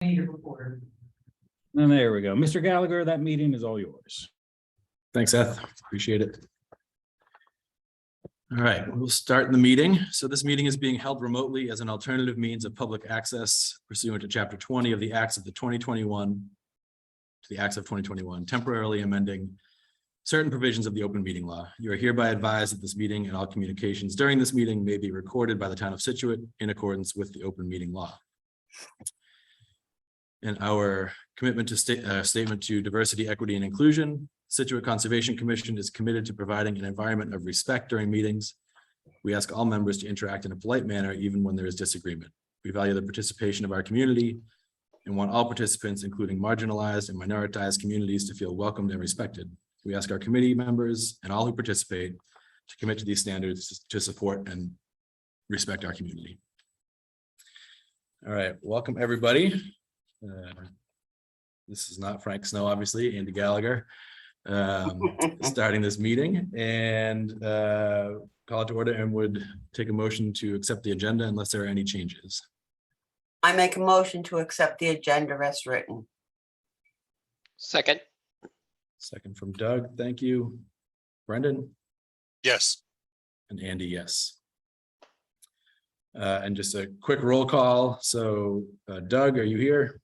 And there we go. Mr. Gallagher, that meeting is all yours. Thanks, Seth. Appreciate it. All right, we'll start the meeting. So this meeting is being held remotely as an alternative means of public access pursuant to Chapter 20 of the Acts of the 2021 to the Acts of 2021, temporarily amending certain provisions of the open meeting law. You are hereby advised that this meeting and all communications during this meeting may be recorded by the town of Scituate in accordance with the open meeting law. And our commitment to statement to diversity, equity, and inclusion. Scituate Conservation Commission is committed to providing an environment of respect during meetings. We ask all members to interact in a polite manner, even when there is disagreement. We value the participation of our community and want all participants, including marginalized and minoritized communities, to feel welcomed and respected. We ask our committee members and all who participate to commit to these standards to support and respect our community. All right, welcome everybody. This is not Frank Snow, obviously, Andy Gallagher, starting this meeting, and call it to order, and would take a motion to accept the agenda unless there are any changes. I make a motion to accept the agenda as written. Second. Second from Doug, thank you. Brendan? Yes. And Andy, yes. And just a quick roll call. So Doug, are you here?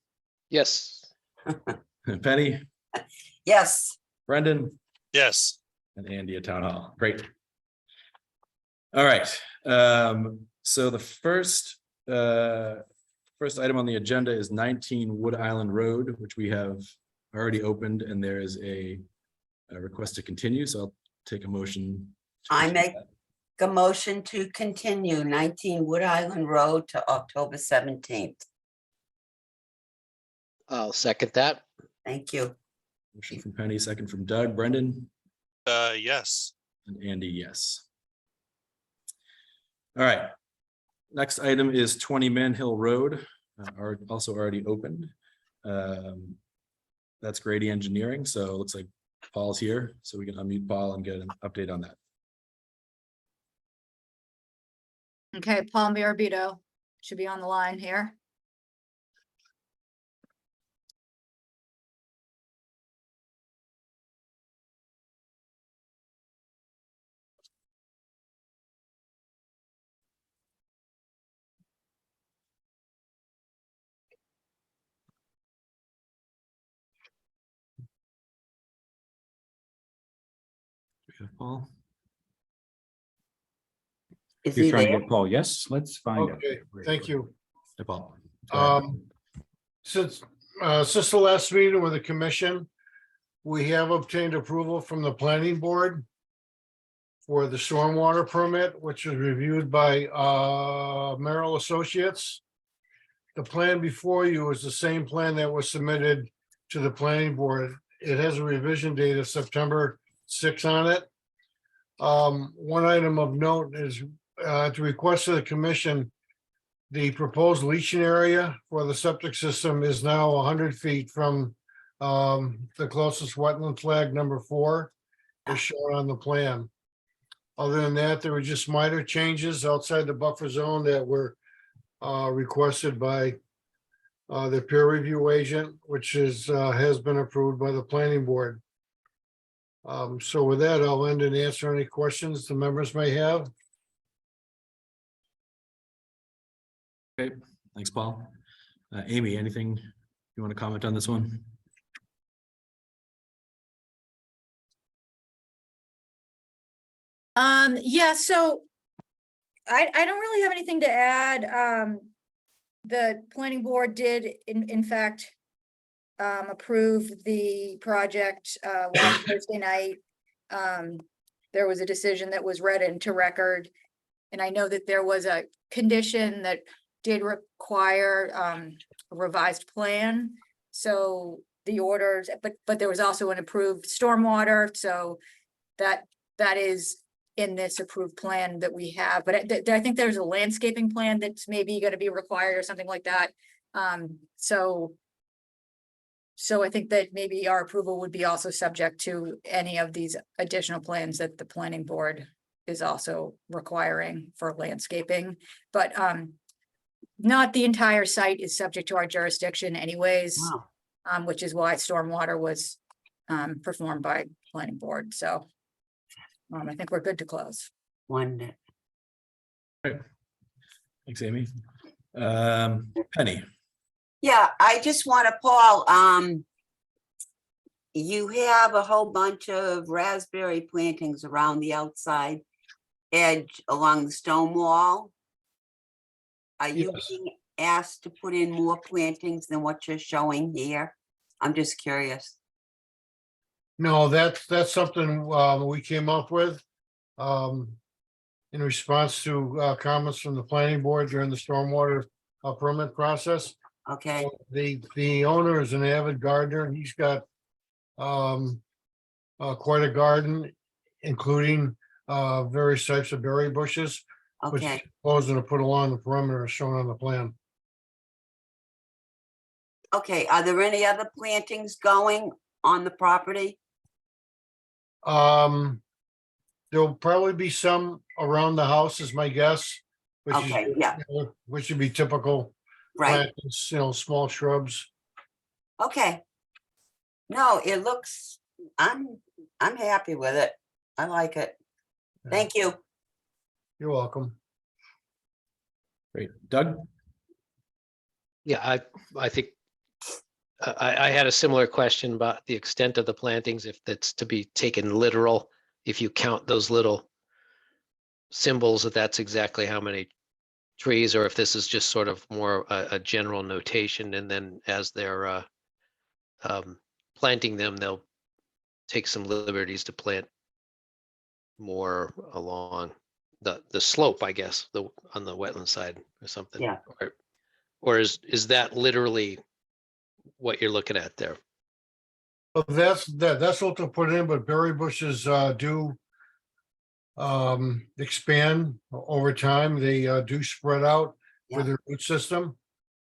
Yes. Penny? Yes. Brendan? Yes. And Andy at Town Hall. Great. All right. So the first item on the agenda is 19 Wood Island Road, which we have already opened, and there is a request to continue. So I'll take a motion. I make a motion to continue 19 Wood Island Road to October 17th. I'll second that. Thank you. Motion from Penny, second from Doug. Brendan? Yes. And Andy, yes. All right. Next item is 20 Man Hill Road, also already opened. That's Grady Engineering, so it looks like Paul's here, so we can unmute Paul and get an update on that. Okay, Paul Mirabito should be on the line here. We have Paul. Is You're he trying to there? get Paul. Yes, let's find out. Okay, thank you. Hey, Paul. Since the last meeting with the commission, we have obtained approval from the planning board for the stormwater permit, which was reviewed by Merrill Associates. The plan before you is the same plan that was submitted to the planning board. It has a revision date of September 6 on it. One item of note is at the request of the commission, the proposed leaching area for the septic system is now 100 feet from the closest wetland flag, number 4, is shown on the plan. Other than that, there were just minor changes outside the buffer zone that were requested by the peer review agent, which is has been approved by the planning board. So with that, I'll end and answer any questions the members may have. Okay, thanks, Paul. Amy, anything you want to comment on this one? Yeah, so I don't really have anything to add. The planning board did in fact approve the project last Thursday night. There was a decision that was read into record, and I know that there was a condition that did require a revised plan. So the orders, but there was also an approved stormwater, so that is in this approved plan that we have. But I think there's a landscaping plan that's maybe going to be required or something like that. So I think that maybe our approval would be also subject to any of these additional plans that the planning board is also requiring for landscaping. But Not the entire site is subject to our jurisdiction anyways, Wow. which is why stormwater was performed by planning board, so I think we're good to close. Wonder. Thanks, Amy. Penny, Yeah, I just want to, Paul, you have a whole bunch of raspberry plantings around the outside edge along the stone wall. Are you Yes. being asked to put in more plantings than what you're showing here? I'm just curious. No, that's something we came up with in response to comments from the planning board during the stormwater permit process. Okay, The owner is an avid gardener. He's got quite a garden, including various types of berry bushes, which he's okay. proposing to put along the perimeter as shown on the plan. Okay, are there any other plantings going on the property? There'll probably be some around the house is my guess. Which is, Okay, yeah. which would be typical Right, plantings, small shrubs. okay. No, it looks, I'm happy with it. I like it. Thank you. You're welcome. great. Doug? Yeah, I think I had a similar question about the extent of the plantings, if that's to be taken literal, if you count those little symbols, that's exactly how many trees, or if this is just sort of more a general notation, and then as they're planting them, they'll take some liberties to plant more along the slope, I guess, on the wetland side or something. Yeah. Or is that literally what you're looking at there? But that's what to put in, but berry bushes do expand over time. They do spread out with their root system.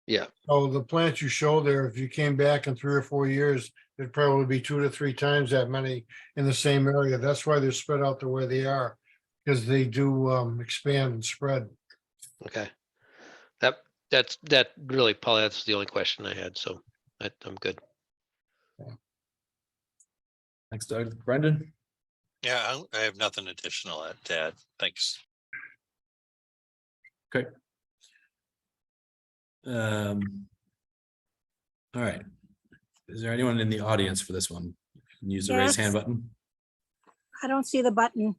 Yeah, So the plants you show there, if you came back in 3 or 4 years, there'd probably be 2 to 3 times that many in the same area. That's why they're spread out the way they are, because they do expand and spread. okay. That really, Paul, that's the only question I had, so I'm good. Thanks, Doug. Brendan? Yeah, I have nothing additional to add. Thanks. Okay. All right. Is there anyone in the audience for this one? You can use the raise hand Yes. button. I don't see the button.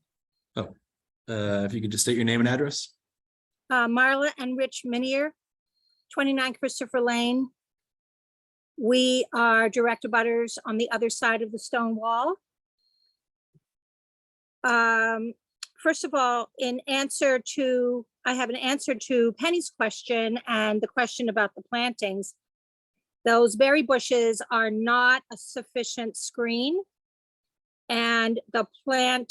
If you could just state your name and address. Marla and Rich Minier, 29 Christopher Lane. We are direct abutters on the other side of the stone wall. First of all, I have an answer to Penny's question and the question about the plantings. Those berry bushes are not a sufficient screen. And the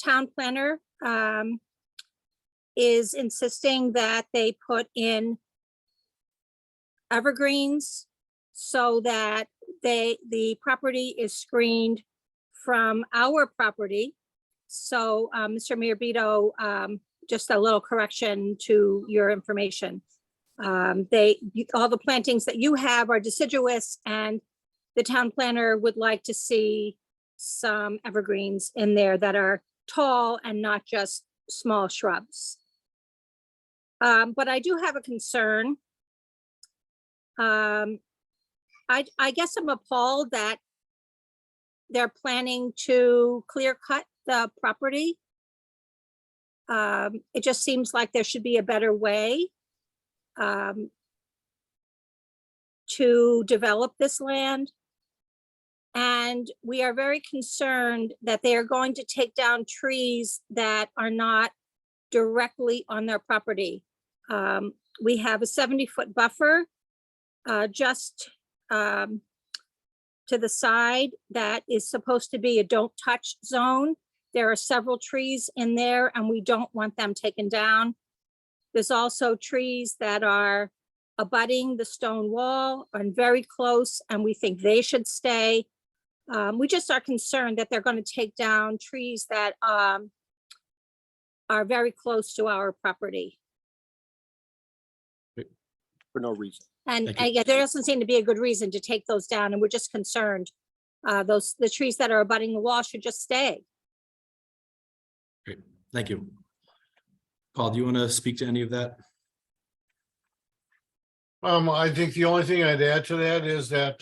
town planner is insisting that they put in evergreens so that the property is screened from our property. So, Mr. Mirabito, just a little correction to your information. All the plantings that you have are deciduous, and the town planner would like to see some evergreens in there that are tall and not just small shrubs. But I do have a concern. I guess I'm appalled that they're planning to clear cut the property. It just seems like there should be a better way to develop this land. And we are very concerned that they are going to take down trees that are not directly on their property. We have a 70-foot buffer just to the side that is supposed to be a don't touch zone. There are several trees in there and we don't want them taken down. There's also trees that are abutting the stone wall and very close, and we think they should stay. We just are concerned that they're going to take down trees that are very close to our property. for no reason. And Thank you. yeah, there doesn't seem to be a good reason to take those down, and we're just concerned. The trees that are abutting the wall should just stay. Great, thank you. Paul, do you want to speak to any of that? I think the only thing I'd add to that is that,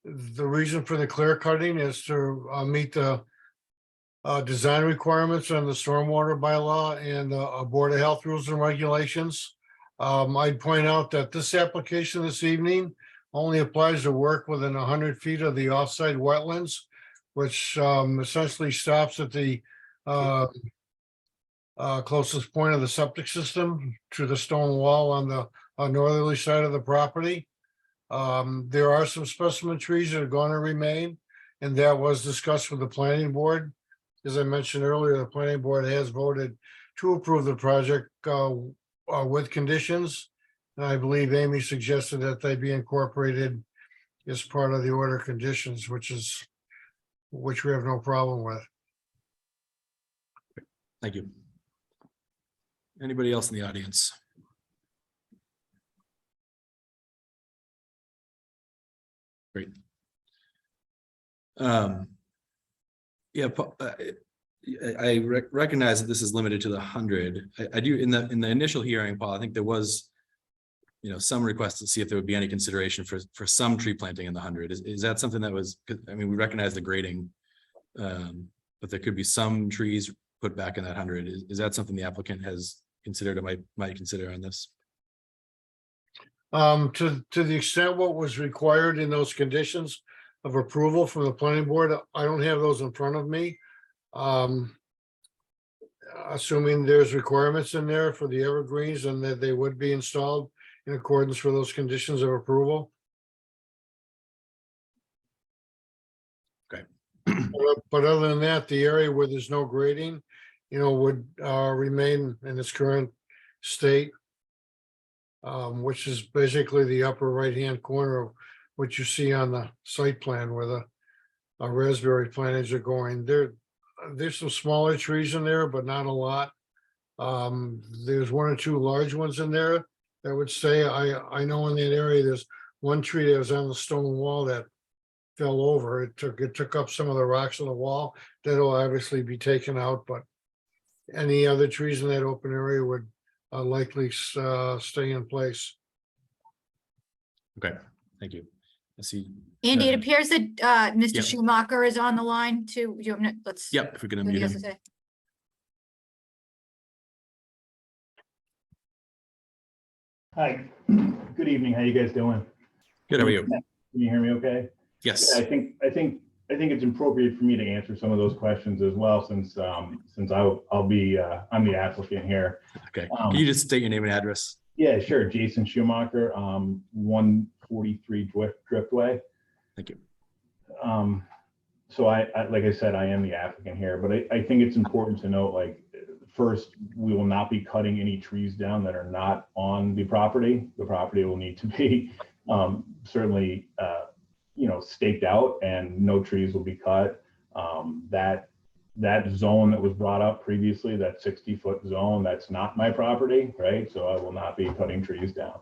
the reason for the clear cutting is to, meet the design requirements on the stormwater bylaw and the Board of Health rules and regulations. I'd point out that this application this evening only applies to work within 100 feet of the offsite wetlands, which essentially stops at the closest point of the septic system to the stone wall on the northerly side of the property. There are some specimen trees that are going to remain, and that was discussed with the planning board. As I mentioned earlier, the planning board has voted to approve the project with conditions. And I believe Amy suggested that they be incorporated as part of the order of conditions, which we have no problem with. Thank you. Anybody else in the audience? Great. Yeah, I recognize that this is limited to the 100. I do in the initial hearing, Paul. I think there was, some request to see if there would be any consideration for some tree planting in the 100. Is that something that was? I mean, we recognize the grading, but there could be some trees put back in that 100. Is that something the applicant has considered or might consider on this? To the extent what was required in those conditions of approval from the planning board, I don't have those in front of me. Assuming there's requirements in there for the evergreens and that they would be installed in accordance with those conditions of approval. Okay. But other than that, the area where there's no grading, would remain in its current state. Which is basically the upper right-hand corner of what you see on the site plan where the raspberry plantings are going. There's some smaller trees in there, but not a lot. There's one or two large ones in there that would stay. I know in that area, there's one tree that was on the stone wall that fell over. It took up some of the rocks on the wall. That'll obviously be taken out, but any other trees in that open area would likely stay in place. Okay, thank you. I see. Andy, it appears that Mr. Yep. Schumacher is on the line too. Let's. Yep, if we can see what he unmute has to him. say. Hi, good evening. How you guys doing? Good, how are you? Can you hear me okay? Yes. Yeah, I think it's appropriate for me to answer some of those questions as well, since I'll be I'm the applicant here. Okay. Can you just state your name and address? Yeah, sure. Jason Schumacher, 143 Driftway. Thank you. So I like I said, I am the applicant here, but I think it's important to note, like, first, we will not be cutting any trees down that are not on the property. The property will need to be certainly staked out, and no trees will be cut. That zone that was brought up previously, that 60-foot zone, that's not my property, right? So I will not be cutting trees down.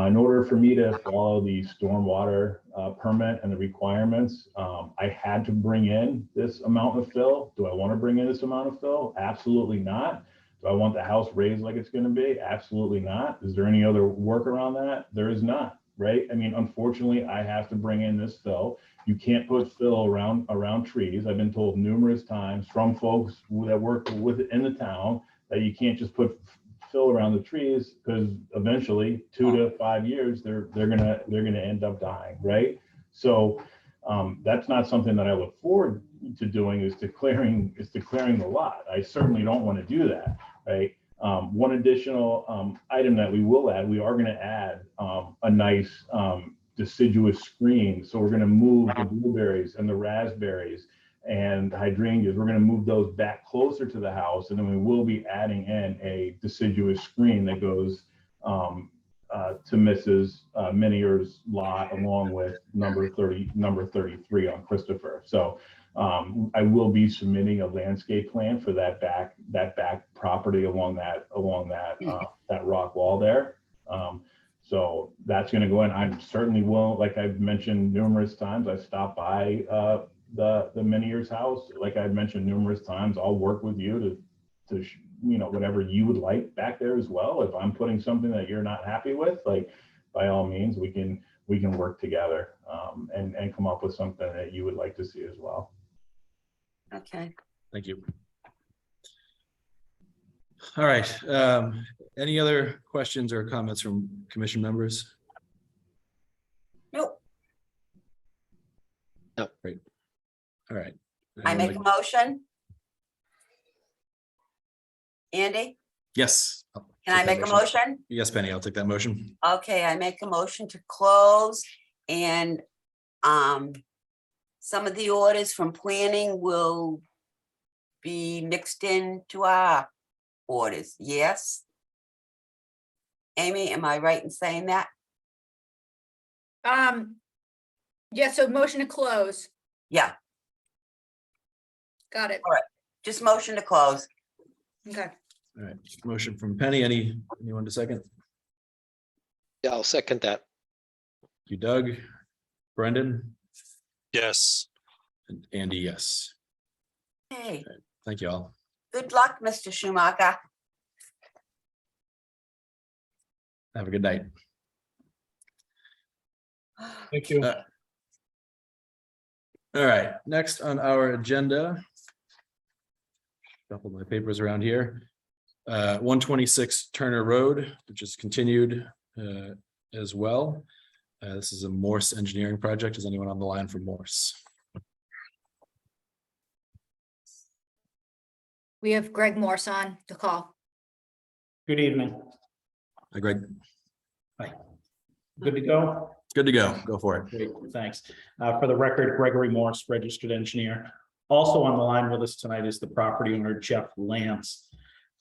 In order for me to follow the stormwater permit and the requirements, I had to bring in this amount of fill. Do I want to bring in this amount of fill? Absolutely not. Do I want the house raised like it's going to be? Absolutely not. Is there any other work around that? There is not, right? I mean, unfortunately, I have to bring in this fill. You can't put fill around trees. I've been told numerous times from folks that work within the town that you can't just put fill around the trees, because eventually 2 to 5 years they're gonna end up dying, right? So that's not something that I look forward to doing, is declaring the lot. I certainly don't want to do that, right? One additional item that we will add, we are going to add a nice deciduous screen. So we're going to move the blueberries and the raspberries and hydrangeas. We're going to move those back closer to the house, and then we will be adding in a deciduous screen that goes to Mrs. Minier's lot, along with number 33 on Christopher. So I will be submitting a landscape plan for that back property along that rock wall there. So that's gonna go in. I'm certainly will, like I've mentioned numerous times, I stopped by the Minier's house. Like I've mentioned numerous times, I'll work with you to whatever you would like back there as well. If I'm putting something that you're not happy with, like by all means, we can work together and come up with something that you would like to see as well. Okay. Thank you. All right. Any other questions or comments from commission members? Nope. No. Great. All right. I make a motion. Andy, Yes. I'll can I take that make a motion? Yes, Penny, I'll take that motion. Okay, I make a motion to close and some of the orders from planning will be mixed into our orders, yes? Amy, am I right in saying that? Yeah, so motion to close. Yeah, Got it. just motion to close. Okay. All right. Motion from Penny. Anyone to second? Yeah, I'll second that. Thank you, Doug. Brendan Yes. and Andy, yes. Hey, Thank you all. good luck, Mr. Schumacher. Have a good night. Thank you. All right, next on our agenda. Couple of my papers around here. 126 Turner Road, which is continued as well. This is a Morse engineering project. Is anyone on the line from Morse? We have Greg Morse on the call. Good evening. Hi, Greg. Good to go? Good to go. Go for it. Great, thanks. For the record, Gregory Morse, registered engineer. Also on the line with us tonight is the property owner, Jeff Lance.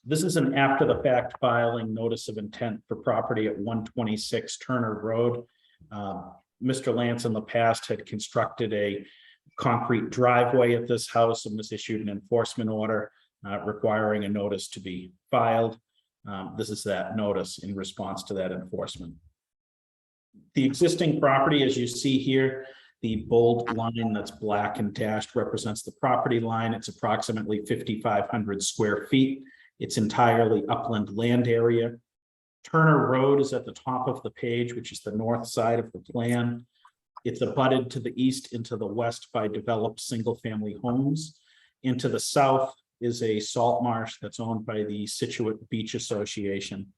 This is an after the fact filing notice of intent for property at 126 Turner Road. Mr. Lance in the past had constructed a concrete driveway at this house and was issued an enforcement order requiring a notice to be filed. This is that notice in response to that enforcement. The existing property, as you see here, the bold line that's black and dashed represents the property line. It's approximately 5,500 square feet. It's entirely upland land area. Turner Road is at the top of the page, which is the north side of the plan. It's abutted to the east and to the west by developed single-family homes. And to the south is a salt marsh that's owned by the Scituate Beach Association.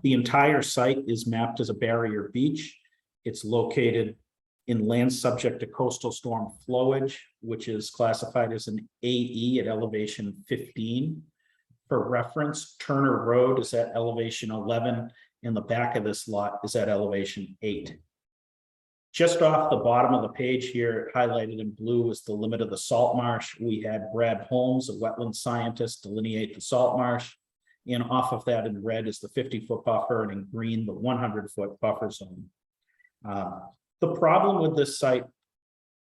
The entire site is mapped as a barrier beach. It's located in land subject to coastal storm flowage, which is classified as an AE at elevation 15. For reference, Turner Road is at elevation 11, and the back of this lot is at elevation 8. Just off the bottom of the page here, highlighted in blue, is the limit of the salt marsh. We had Brad Holmes, a wetland scientist, delineate the salt marsh. And off of that in red is the 50-foot buffer, and in green, the 100-foot buffer zone. The problem with this site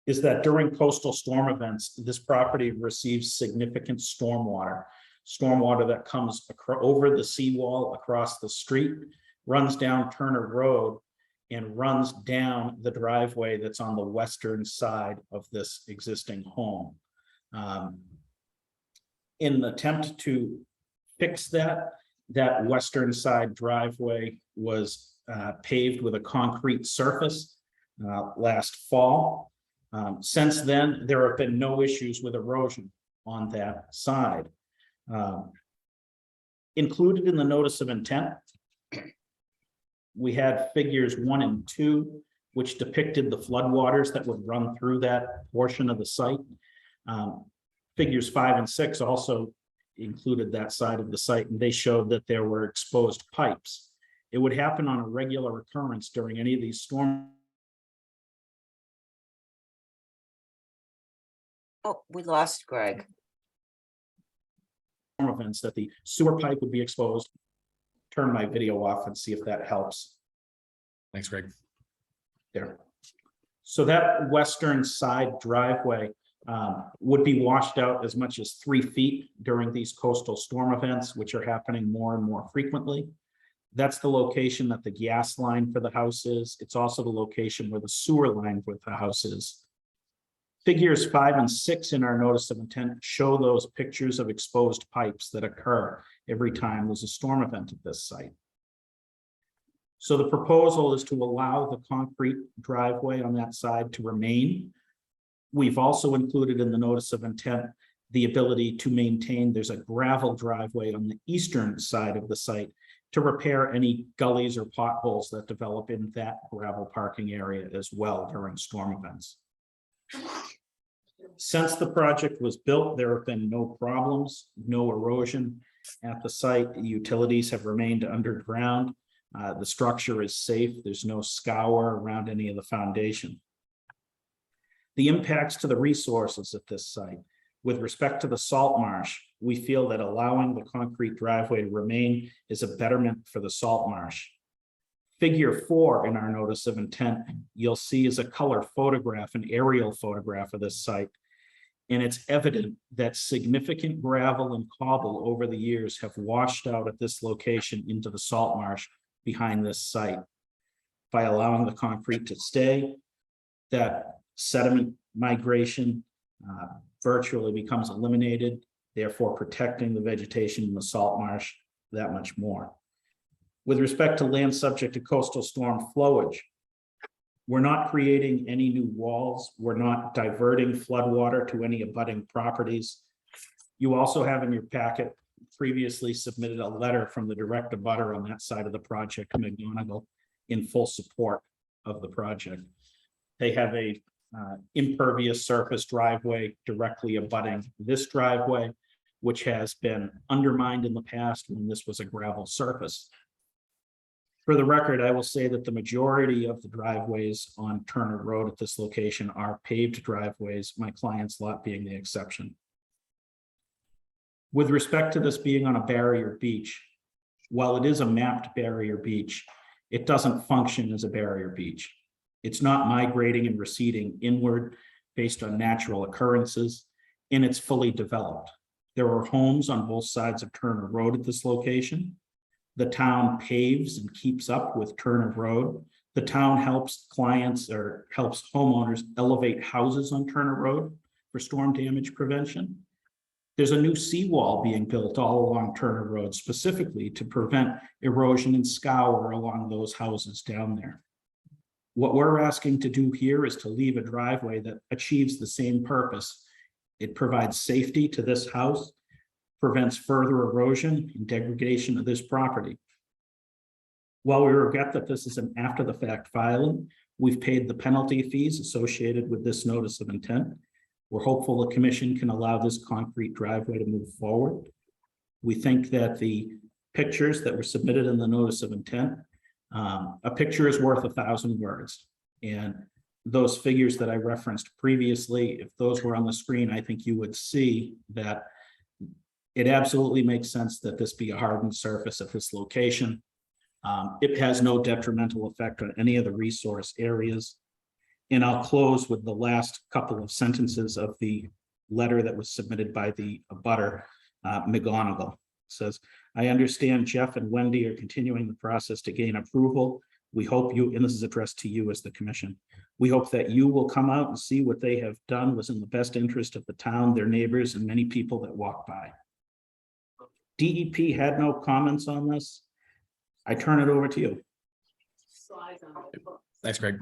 is that during coastal storm events, this property receives significant stormwater that comes over the seawall across the street, runs down Turner Road, and runs down the driveway that's on the western side of this existing home. In an attempt to fix that western side driveway was paved with a concrete surface last fall. Since then, there have been no issues with erosion on that side. Included in the notice of intent, we had figures 1 and 2, which depicted the floodwaters that would run through that portion of the site. Figures 5 and 6 also included that side of the site, and they showed that there were exposed pipes. It would happen on a regular occurrence during any of these storms. Oh, we lost Greg. Events that the sewer pipe would be exposed. Turn my video off and see if that helps. Thanks, Greg. There. So that western side driveway would be washed out as much as 3 feet during these coastal storm events, which are happening more and more frequently. That's the location that the gas line for the house is. It's also the location where the sewer line with the house is. Figures 5 and 6 in our notice of intent show those pictures of exposed pipes that occur every time there's a storm event at this site. So the proposal is to allow the concrete driveway on that side to remain. We've also included in the notice of intent the ability to maintain, there's a gravel driveway on the eastern side of the site to repair any gullies or potholes that develop in that gravel parking area as well during storm events. Since the project was built, there have been no problems, no erosion at the site. Utilities have remained underground. The structure is safe. There's no scour around any of the foundation. The impacts to the resources at this site. With respect to the Salt Marsh, we feel that allowing the concrete driveway to remain is a betterment for the Salt Marsh. Figure 4 in our notice of intent, you'll see is a color photograph, an aerial photograph of this site. And it's evident that significant gravel and cobble over the years have washed out at this location into the Salt Marsh behind this site. By allowing the concrete to stay, that sediment migration virtually becomes eliminated, therefore protecting the vegetation in the Salt Marsh that much more. With respect to land subject to coastal storm flowage, we're not creating any new walls. We're not diverting floodwater to any abutting properties. You also have in your packet previously submitted a letter from the direct abutter on that side of the project, McGonigal, in full support of the project. They have a impervious surface driveway directly abutting this driveway, which has been undermined in the past when this was a gravel surface. For the record, I will say that the majority of the driveways on Turner Road at this location are paved driveways, my client's lot being the exception. With respect to this being on a barrier beach, while it is a mapped barrier beach, it doesn't function as a barrier beach. It's not migrating and receding inward based on natural occurrences, and it's fully developed. There are homes on both sides of Turner Road at this location. The town paves and keeps up with Turner Road. The town helps clients or helps homeowners elevate houses on Turner Road for storm damage prevention. There's a new seawall being built all along Turner Road specifically to prevent erosion and scour along those houses down there. What we're asking to do here is to leave a driveway that achieves the same purpose. It provides safety to this house, prevents further erosion and degradation of this property. While we regret that this is an after-the-fact filing, we've paid the penalty fees associated with this notice of intent. We're hopeful the commission can allow this concrete driveway to move forward. We think that the pictures that were submitted in the notice of intent, a picture is worth 1,000 words. And those figures that I referenced previously, if those were on the screen, I think you would see that it absolutely makes sense that this be a hardened surface at this location. It has no detrimental effect on any of the resource areas. And I'll close with the last couple of sentences of the letter that was submitted by the abutter, McGonigal. It says, I understand Jeff and Wendy are continuing the process to gain approval. We hope you, and this is addressed to you as the commission, we hope that you will come out and see what they have done was in the best interest of the town, their neighbors, and many people that walk by. DEP had no comments on this. I turn it over to you. Thanks, Greg.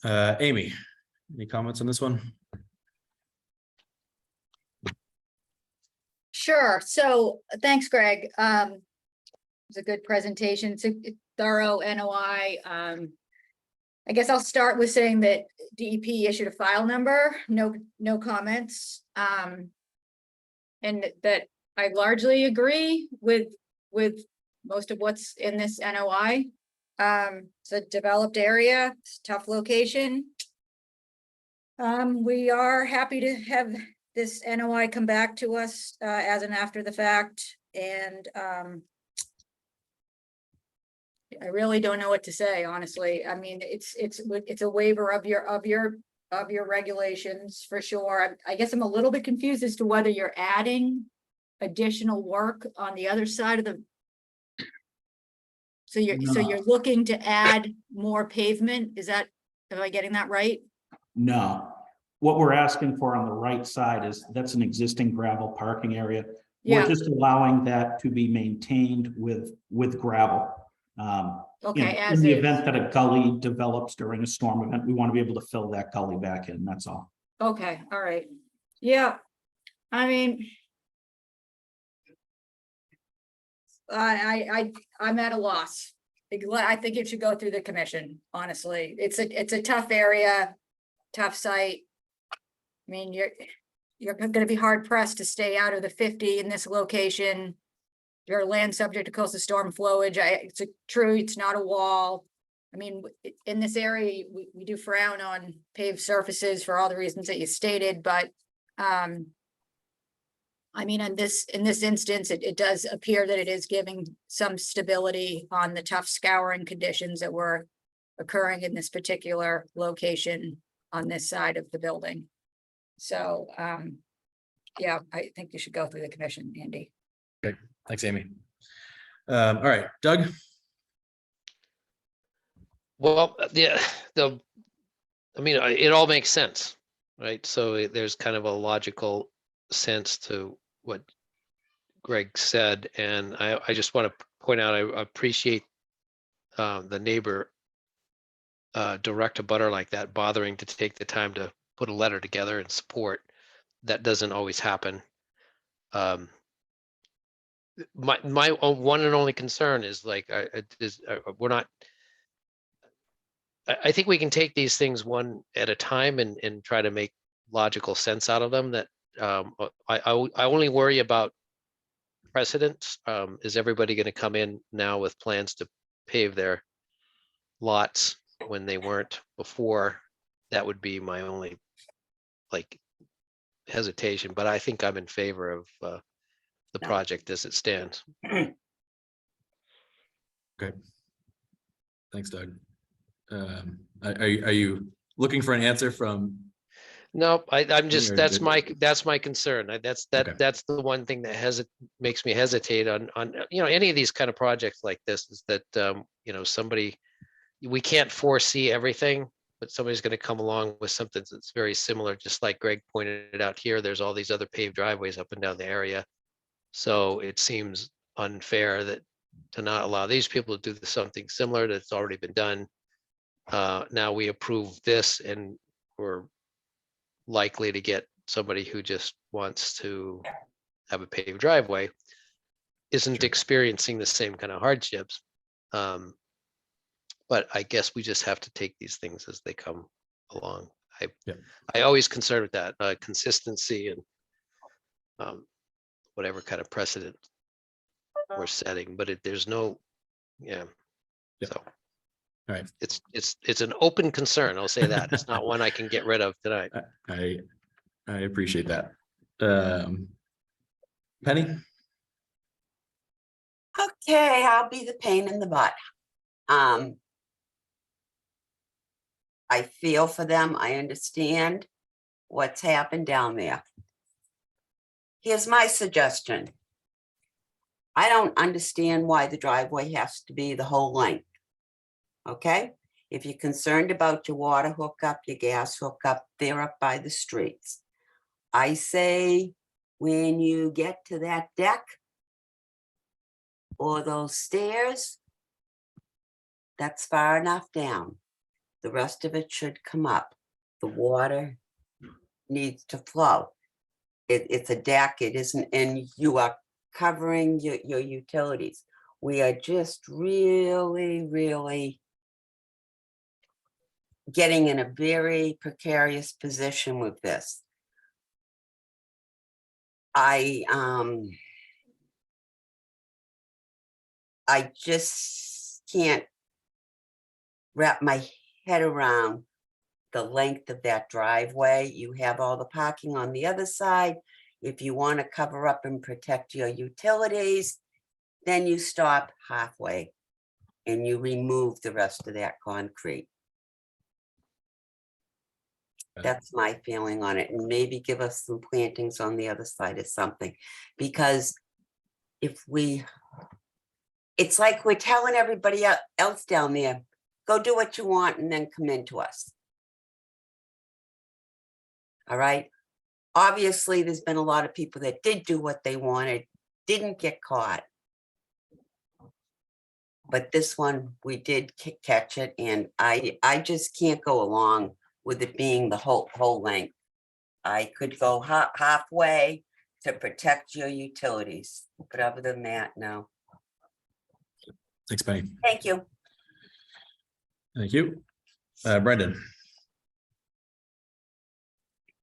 Amy, any comments on this one? Sure. So thanks, Greg. It was a good presentation. It's a thorough NOI. I guess I'll start with saying that DEP issued a file number, no comments. And that I largely agree with most of what's in this NOI. It's a developed area, it's a tough location. We are happy to have this NOI come back to us as an after the fact, and I really don't know what to say, honestly. I mean, it's a waiver of your regulations for sure. I guess I'm a little bit confused as to whether you're adding additional work on the other side of So you're looking to add more pavement? Am I getting that right? No. What we're asking for on the right side that's an existing gravel parking area. We're Yeah. just allowing that to be maintained with gravel. Okay, In as the is. event that a gully develops during a storm event, we want to be able to fill that gully back in, that's all. Okay, all right. Yeah, I mean. I'm at a loss. I think it should go through the commission, honestly. It's a tough area, tough site. I mean, you're gonna be hard pressed to stay out of the 50 in this location. Your land subject to coastal storm flowage. It's true, it's not a wall. I mean, in this area, we do frown on paved surfaces for all the reasons that you stated, but I mean, in this instance, it does appear that it is giving some stability on the tough scouring conditions that were occurring in this particular location on this side of the building. So, yeah, I think you should go through the commission, Andy. Okay, thanks, Amy. All right, Doug? Well, yeah, I mean, it all makes sense, right? So there's kind of a logical sense to what Greg said, and I just want to point out, I appreciate the neighbor direct abutter like that bothering to take the time to put a letter together and support. That doesn't always happen. My one and only concern is like we're not. I think we can take these things one at a time and try to make logical sense out of them. That I only worry about precedents. Is everybody going to come in now with plans to pave their lots when they weren't before? That would be my only like hesitation, but I think I'm in favor of the project as it stands. Okay. Thanks, Doug. Are you looking for an answer from? No, I'm just, Or that's did- my concern. That's Okay. that's the one thing that makes me hesitate on any of these kind of projects like this, is that somebody, we can't foresee everything, but somebody's going to come along with something that's very similar. Just like Greg pointed out here, there's all these other paved driveways up and down the area. So it seems unfair to not allow these people to do something similar that's already been done. Now we approve this and we're likely to get somebody who just wants to have a paved driveway, isn't Sure. experiencing the same kind of hardships. But I guess we just have to take these things as they come along. I always concerned with that consistency and whatever kind of precedent we're setting, but there's no, Yeah. So All right. it's an open concern. I'll say that. It's not one I can get rid of tonight. I appreciate that. Penny? Okay, I'll be the pain in the butt. I feel for them. I understand what's happened down there. Here's my suggestion. I don't understand why the driveway has to be the whole length. Okay? If you're concerned about your water hookup, your gas hookup, they're up by the streets. I say when you get to that deck or those stairs, that's far enough down. The rest of it should come up. The water needs to flow. It's a deck, it isn't, and you are covering your utilities. We are just really, really getting in a very precarious position with this. I just can't wrap my head around the length of that driveway. You have all the parking on the other side. If you want to cover up and protect your utilities, then you stop halfway and you remove the rest of that concrete. That's my feeling on it, and maybe give us some plantings on the other side or something, because if we It's like we're telling everybody else down there, go do what you want and then come into us. All right. Obviously, there's been a lot of people that did do what they wanted, didn't get caught. But this one, we did catch it, and I just can't go along with it being the whole length. I could go halfway to protect your utilities, but other than that, no. Thanks, Penny. Thank you. Thank you. Brendan.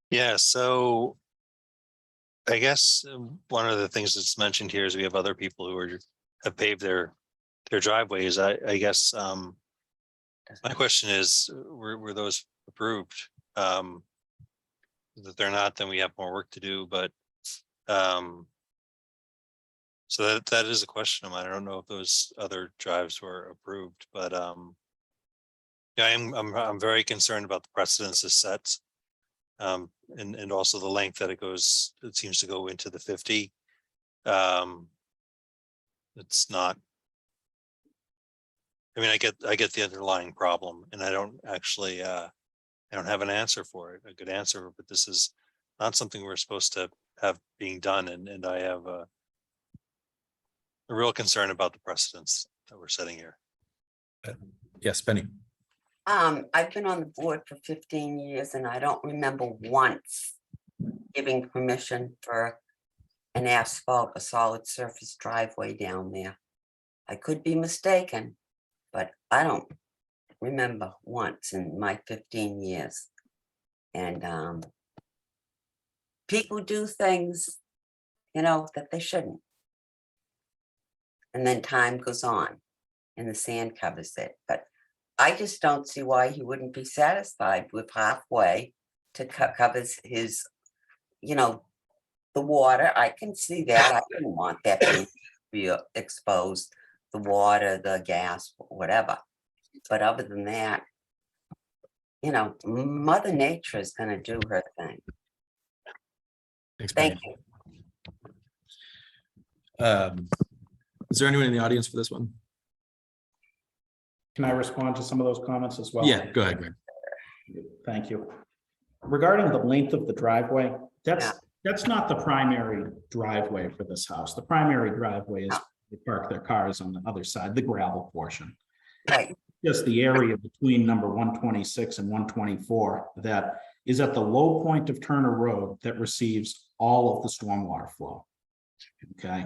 Yeah, so I guess one of the things that's mentioned here is we have other people who have paved their driveways. I guess my question is, were those approved? That they're not, then we have more work to do, but so that is a question of mine. I don't know if those other drives were approved, but yeah, I'm very concerned about the precedence it sets. And also the length that it seems to go into the 50. It's not, I mean, I get the underlying problem, and I don't actually I don't have an answer for it, a good answer, but this is not something we're supposed to have being done. And I have a real concern about the precedents that we're setting here. Yes, Penny. I've been on the board for 15 years and I don't remember once giving permission for an asphalt, a solid surface driveway down there. I could be mistaken, but I don't remember once in my 15 years. And people do things, that they shouldn't. And then time goes on and the sand covers it. But I just don't see why he wouldn't be satisfied with halfway to covers his, the water. I can see that. I didn't want that to be exposed, the water, the gas, whatever. But other than that, Mother Nature is going to do her thing. Thanks, Thank Penny. you. Is there anyone in the audience for this one? Can I respond to some of those comments as well? Yeah, go ahead, Greg. Thank you. Regarding the length of the driveway, that's not the primary driveway for this house. The primary driveway is they park their cars on the other side, the gravel portion. Right. Just the area between number 126 and 124 that is at the low point of Turner Road that receives all of the stormwater flow. Okay.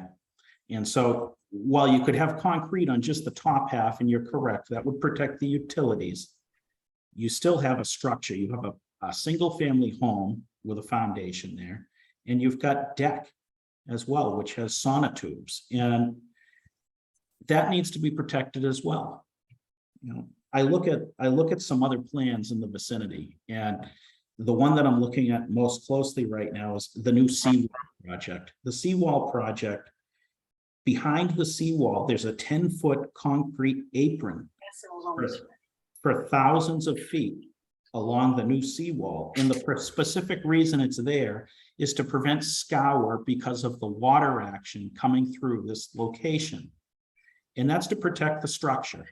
And so while you could have concrete on just the top half, and you're correct, that would protect the utilities, you still have a structure. You have a single family home with a foundation there, and you've got deck as well, which has sonotubes, and that needs to be protected as well. I look at some other plans in the vicinity, and the one that I'm looking at most closely right now is the new Seawall Project. The Seawall Project, behind the seawall, there's a 10-foot concrete apron for thousands of feet along the new seawall. And the specific reason it's there is to prevent scour because of the water action coming through this location. And that's to protect the structure.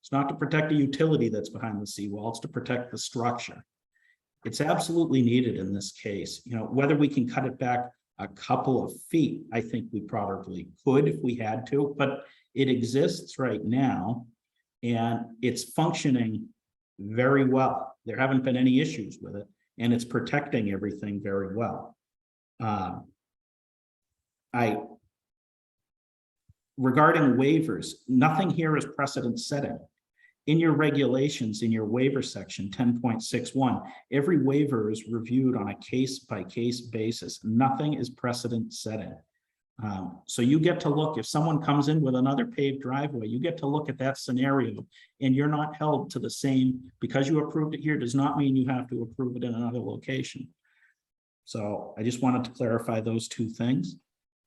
It's not to protect a utility that's behind the seawall, it's to protect the structure. It's absolutely needed in this case. Whether we can cut it back a couple of feet, I think we probably could if we had to, but it exists right now and it's functioning very well. There haven't been any issues with it, and it's protecting everything very well. Regarding waivers, nothing here is precedent setting. In your regulations, in your waiver section 10.61, every waiver is reviewed on a case-by-case basis. Nothing is precedent setting. So you get to look, if someone comes in with another paved driveway, you get to look at that scenario, and you're not held to the same, because you approved it here does not mean you have to approve it in another location. So I just wanted to clarify those two things.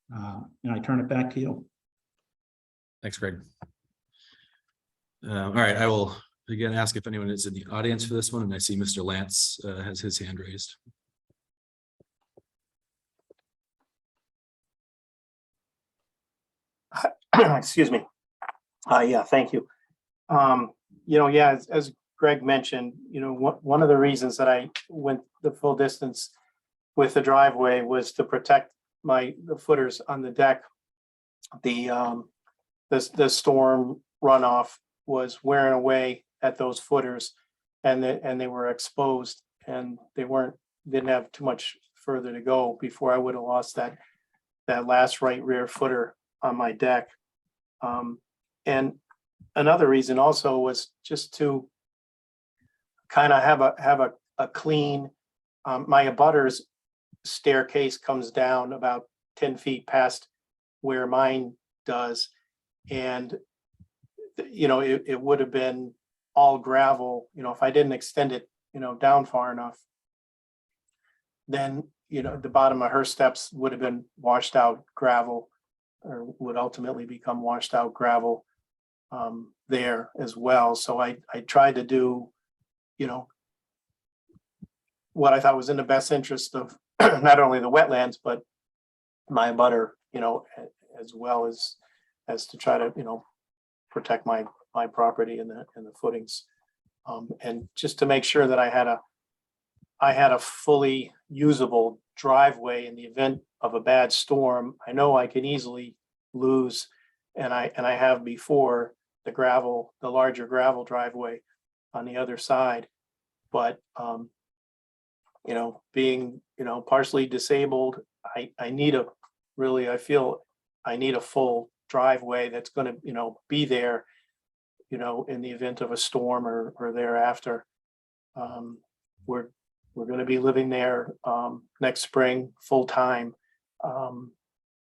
And I turn it back to you. Thanks, Greg. All right, I will again ask if anyone is in the audience for this one, and I see Mr. Lance has his hand raised. Excuse me. Yeah, thank you. Yeah, as Greg mentioned, one of the reasons that I went the full distance with the driveway was to protect the footers on the deck. The storm runoff was wearing away at those footers, and they were exposed, and didn't have too much further to go before I would have lost that last right rear footer on my deck. And another reason also was just to kind of have a clean, my abutters staircase comes down about 10 feet past where mine does. And, it would have been all gravel, if I didn't extend it, down far enough. Then, the bottom of her steps would have been washed out gravel, or would ultimately become washed out gravel there as well. So I tried to do, what I thought was in the best interest of not only the wetlands, but my abutter, as well as to try to, protect my property and the footings. And just to make sure that I had a fully usable driveway in the event of a bad storm. I know I can easily lose, and I have before, the larger gravel driveway on the other side. But being partially disabled, I feel I need a full driveway that's going to be there in the event of a storm or thereafter. We're going to be living there next spring full time,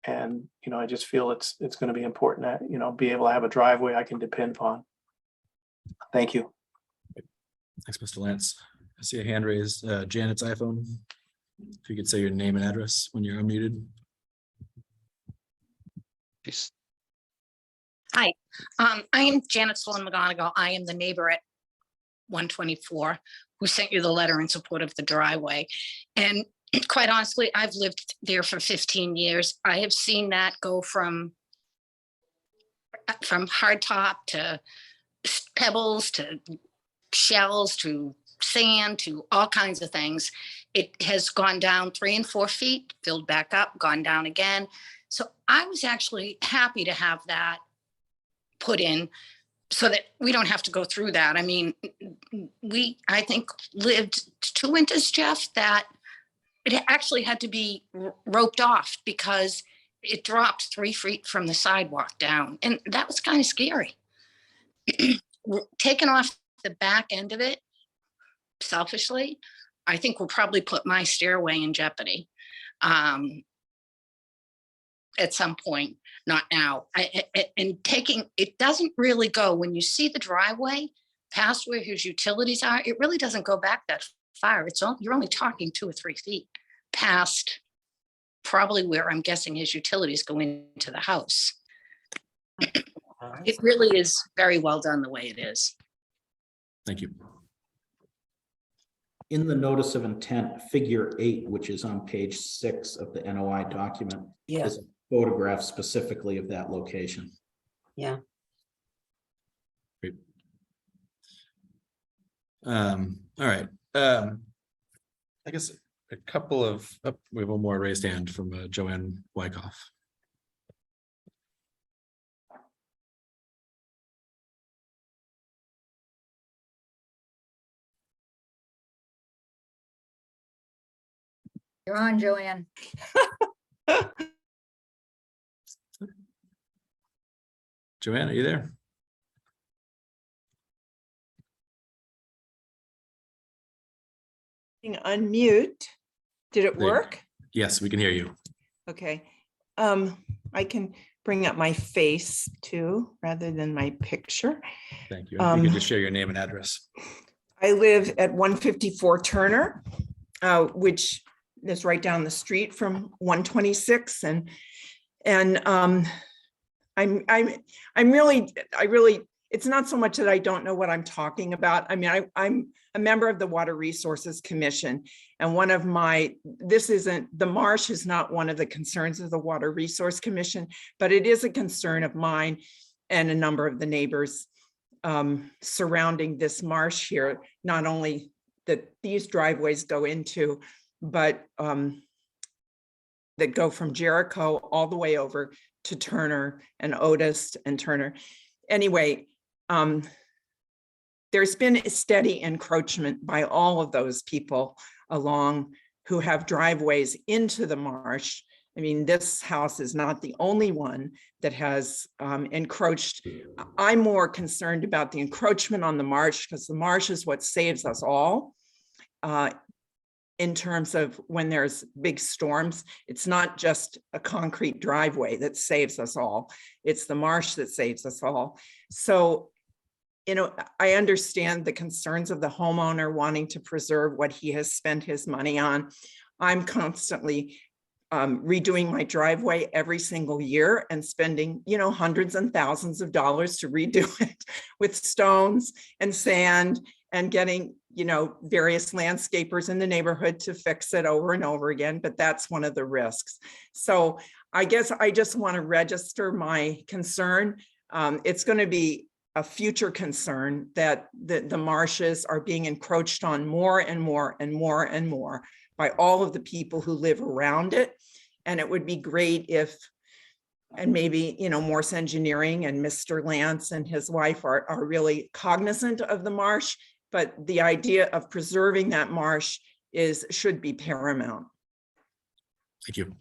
and I just feel it's going to be important that be able to have a driveway I can depend upon. Thank you. Thanks, Mr. Lance. I see a hand raised. Janet's iPhone. If you could say your name and address when you're unmuted. She's- Hi, I am Janet Sloan McGonigal. I am the neighbor at 124 who sent you the letter in support of the driveway. And quite honestly, I've lived there for 15 years. I have seen that go from hardtop to pebbles to shells to sand to all kinds of things. It has gone down 3 and 4 feet, filled back up, gone down again. So I was actually happy to have that put in so that we don't have to go through that. I mean, I think lived 2 winters, Jeff, that it actually had to be roped off because it dropped 3 feet from the sidewalk down. And that was kind of scary. Taking off the back end of it, selfishly, I think will probably put my stairway in jeopardy at some point, not now. It doesn't really go, when you see the driveway past where his utilities are, it really doesn't go back that far. You're only talking 2 or 3 feet past probably where I'm guessing his utilities go into the house. It really is very well done the way it is. Thank you. In the notice of intent, figure 8, which is on page 6 of the NOI document, is a photograph specifically of that location. Yeah. Great. All right. I guess a couple of, we have one more raised hand from Joanne Wyckoff. You're on, Joanne. Joanne, are you there? Unmute. Did it There. work? Yes, we can hear you. Okay. I can bring up my face too, rather than my picture. Thank you. If you could just share your name and address. I live at 154 Turner, which is right down the street from 126, and I'm really, it's not so much that I don't know what I'm talking about. I mean, I'm a member of the Water Resources Commission, and the marsh is not one of the concerns of the Water Resource Commission, but it is a concern of mine. and a number of the neighbors surrounding this marsh here, not only that these driveways go into, but that go from Jericho all the way over to Turner and Otis and Turner. Anyway, there's been a steady encroachment by all of those people along who have driveways into the marsh. I mean, this house is not the only one that has encroached. I'm more concerned about the encroachment on the marsh because the marsh is what saves us all. In terms of when there's big storms, it's not just a concrete driveway that saves us all. It's the marsh that saves us all. So, you know, I understand the concerns of the homeowner wanting to preserve what he has spent his money on. I'm constantly redoing my driveway every single year and spending, you know, hundreds and thousands of dollars to redo it with stones and sand and getting, you know, various landscapers in the neighborhood to fix it over and over again, but that's one of the risks. So I guess I just want to register my concern. It's going to be a future concern that the marshes are being encroached on more and more and more and more by all of the people who live around it. And it would be great if, and maybe, you know, Morse Engineering and Mr. Lance and his wife are really cognizant of the marsh, but the idea of preserving that marsh should be paramount. Thank you.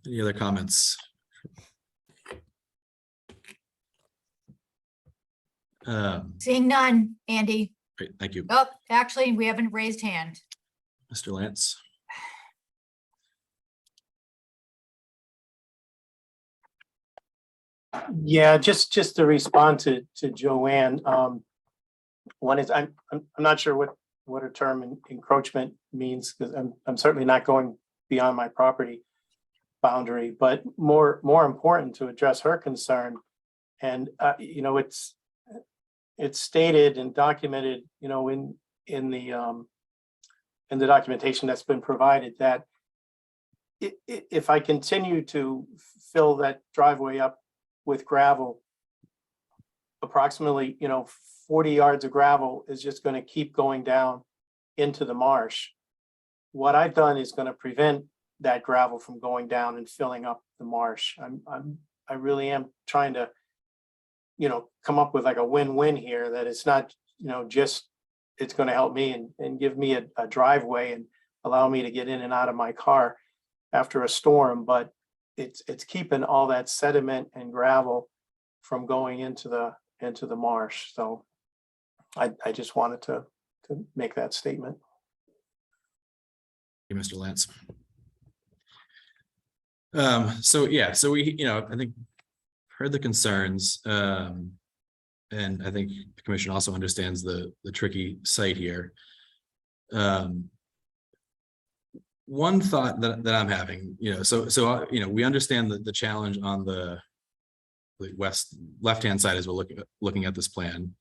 Any other comments? Seeing none, Andy. Great, thank you. Oh, actually, we haven't raised hand. Mr. Lance. Yeah, just to respond to Joanne. One is I'm not sure what her term encroachment means, because I'm certainly not going beyond my property boundary, but more important to address her concern. And you know, it's stated and documented, you know, in the documentation that's been provided, that if I continue to fill that driveway up with gravel, approximately, you know, 40 yards of gravel is just going to keep going down into the marsh. What I've done is going to prevent that gravel from going down and filling up the marsh. I really am trying to, you know, come up with like a win-win here, that it's not, you know, just, it's going to help me and give me a driveway and allow me to get in and out of my car after a storm, but it's keeping all that sediment and gravel from going into the marsh. So I just wanted to make that statement. Thank you, Mr. Lance. So yeah, so we, you know, I think heard the concerns, and I think the commission also understands the tricky site here. One thought that I'm having, you know, so you know, we understand the challenge on the left-hand side as we're looking at this plan.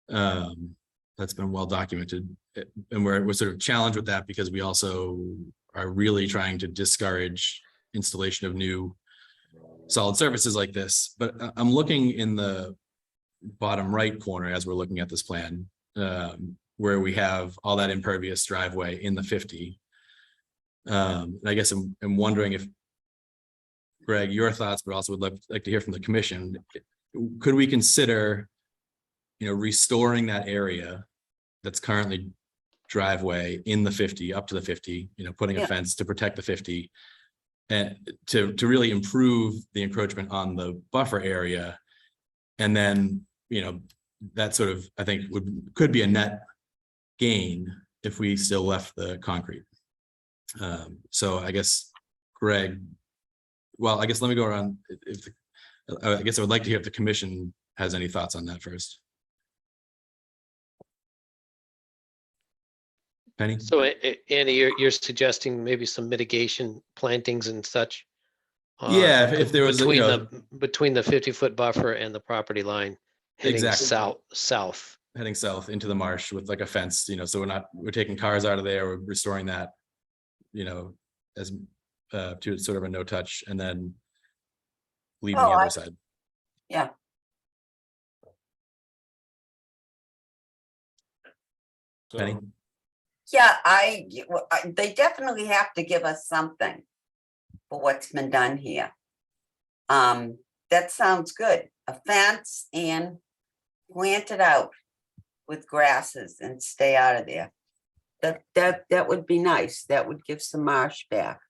That's been well documented, and we're sort of challenged with that because we also are really trying to discourage installation of new solid surfaces like this. But I'm looking in the bottom right corner as we're looking at this plan, where we have all that impervious driveway in the 50. And I guess I'm wondering if, Greg, your thoughts, but also would like to hear from the commission. Could we consider, you know, restoring that area that's currently driveway in the 50 up to the 50, you know, putting a fence to protect the 50, and to really improve the encroachment on the buffer area? And then, you know, that sort of, I think could be a net gain if we still left the concrete. So I guess, Greg, well, I guess let me go around. I guess I would like to hear if the commission has any thoughts on that first. Penny? So Andy, you're suggesting maybe some mitigation plantings and such? Yeah, if there was, between the 50-foot buffer and the property line heading south. Heading south into the marsh with like a fence, you know, so we're taking cars out of there, we're restoring that, you know, as to sort of a no touch, and then leaving the Oh, other side. Yeah, Penny? yeah, they definitely have to give us something for what's been done here. That sounds good. A fence and plant it out with grasses and stay out of there. That would be nice. That would give some marsh back.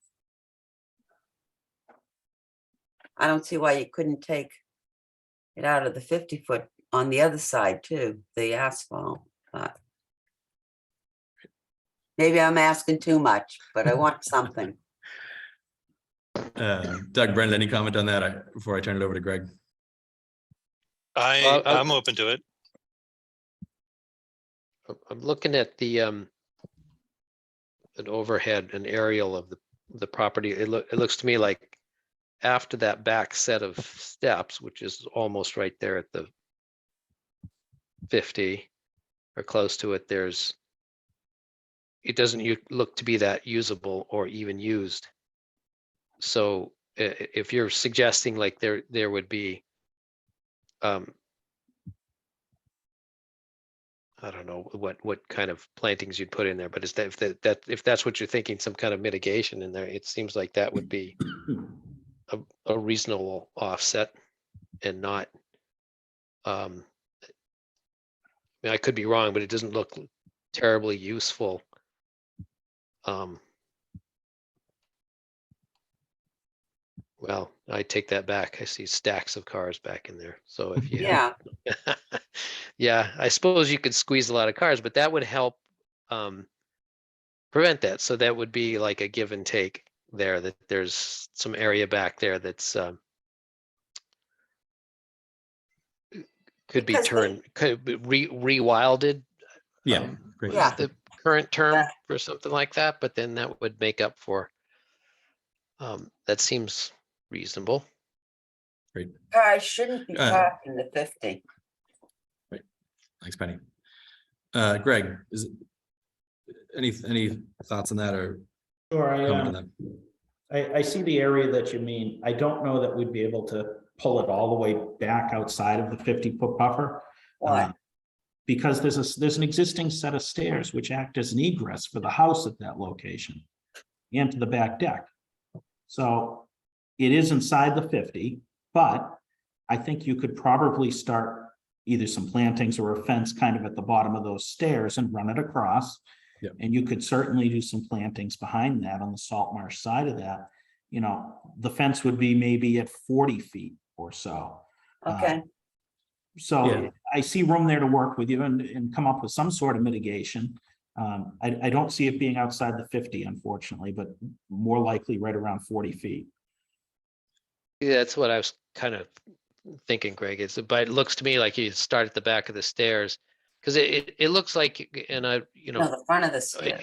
I don't see why you couldn't take it out of the 50-foot on the other side too, the asphalt, but maybe I'm asking too much, but I want something. Doug, Brendan, any comment on that before I turn it over to Greg? I'm open to it. I'm looking at the an overhead, an aerial of the property. It looks to me like after that back set of steps, which is almost right there at the 50 or close to it, it doesn't look to be that usable or even used. So if you're suggesting like there would be I don't know what kind of plantings you'd put in there, but is that if that's what you're thinking, some kind of mitigation in there, it seems like that would be a reasonable offset and not. I mean, I could be wrong, but it doesn't look terribly useful. Well, I take that back. I see stacks of cars back in there. So if you Yeah, yeah, I suppose you could squeeze a lot of cars, but that would help prevent that. So that would be like a give and take there, that there's some area back there that's could be Because turned, could be rewilded. Yeah, great. What is Yeah. the current term Yeah. for something like that? But then that would make up for, that seems reasonable. Great. I shouldn't be parked in the 50. Thanks, Penny. Greg, is it any thoughts on that or Sure, comment on that? I see the area that you mean. I don't know that we'd be able to pull it all the way back outside of the 50-foot buffer. Why? Because there's an existing set of stairs which act as an egress for the house at that location and to the back deck. So it is inside the 50, but I think you could probably start either some plantings or a fence kind of at the bottom of those stairs and run it across. Yep. And you could certainly do some plantings behind that on the Salt Marsh side of that. You know, the fence would be maybe at 40 feet or so. Okay, So Yeah. I see room there to work with you and come up with some sort of mitigation. I don't see it being outside the 50, unfortunately, but more likely right around 40 feet. Yeah, that's what I was kind of thinking, Greg. But it looks to me like you start at the back of the stairs, because it looks like, and I, no, the front of the stairs.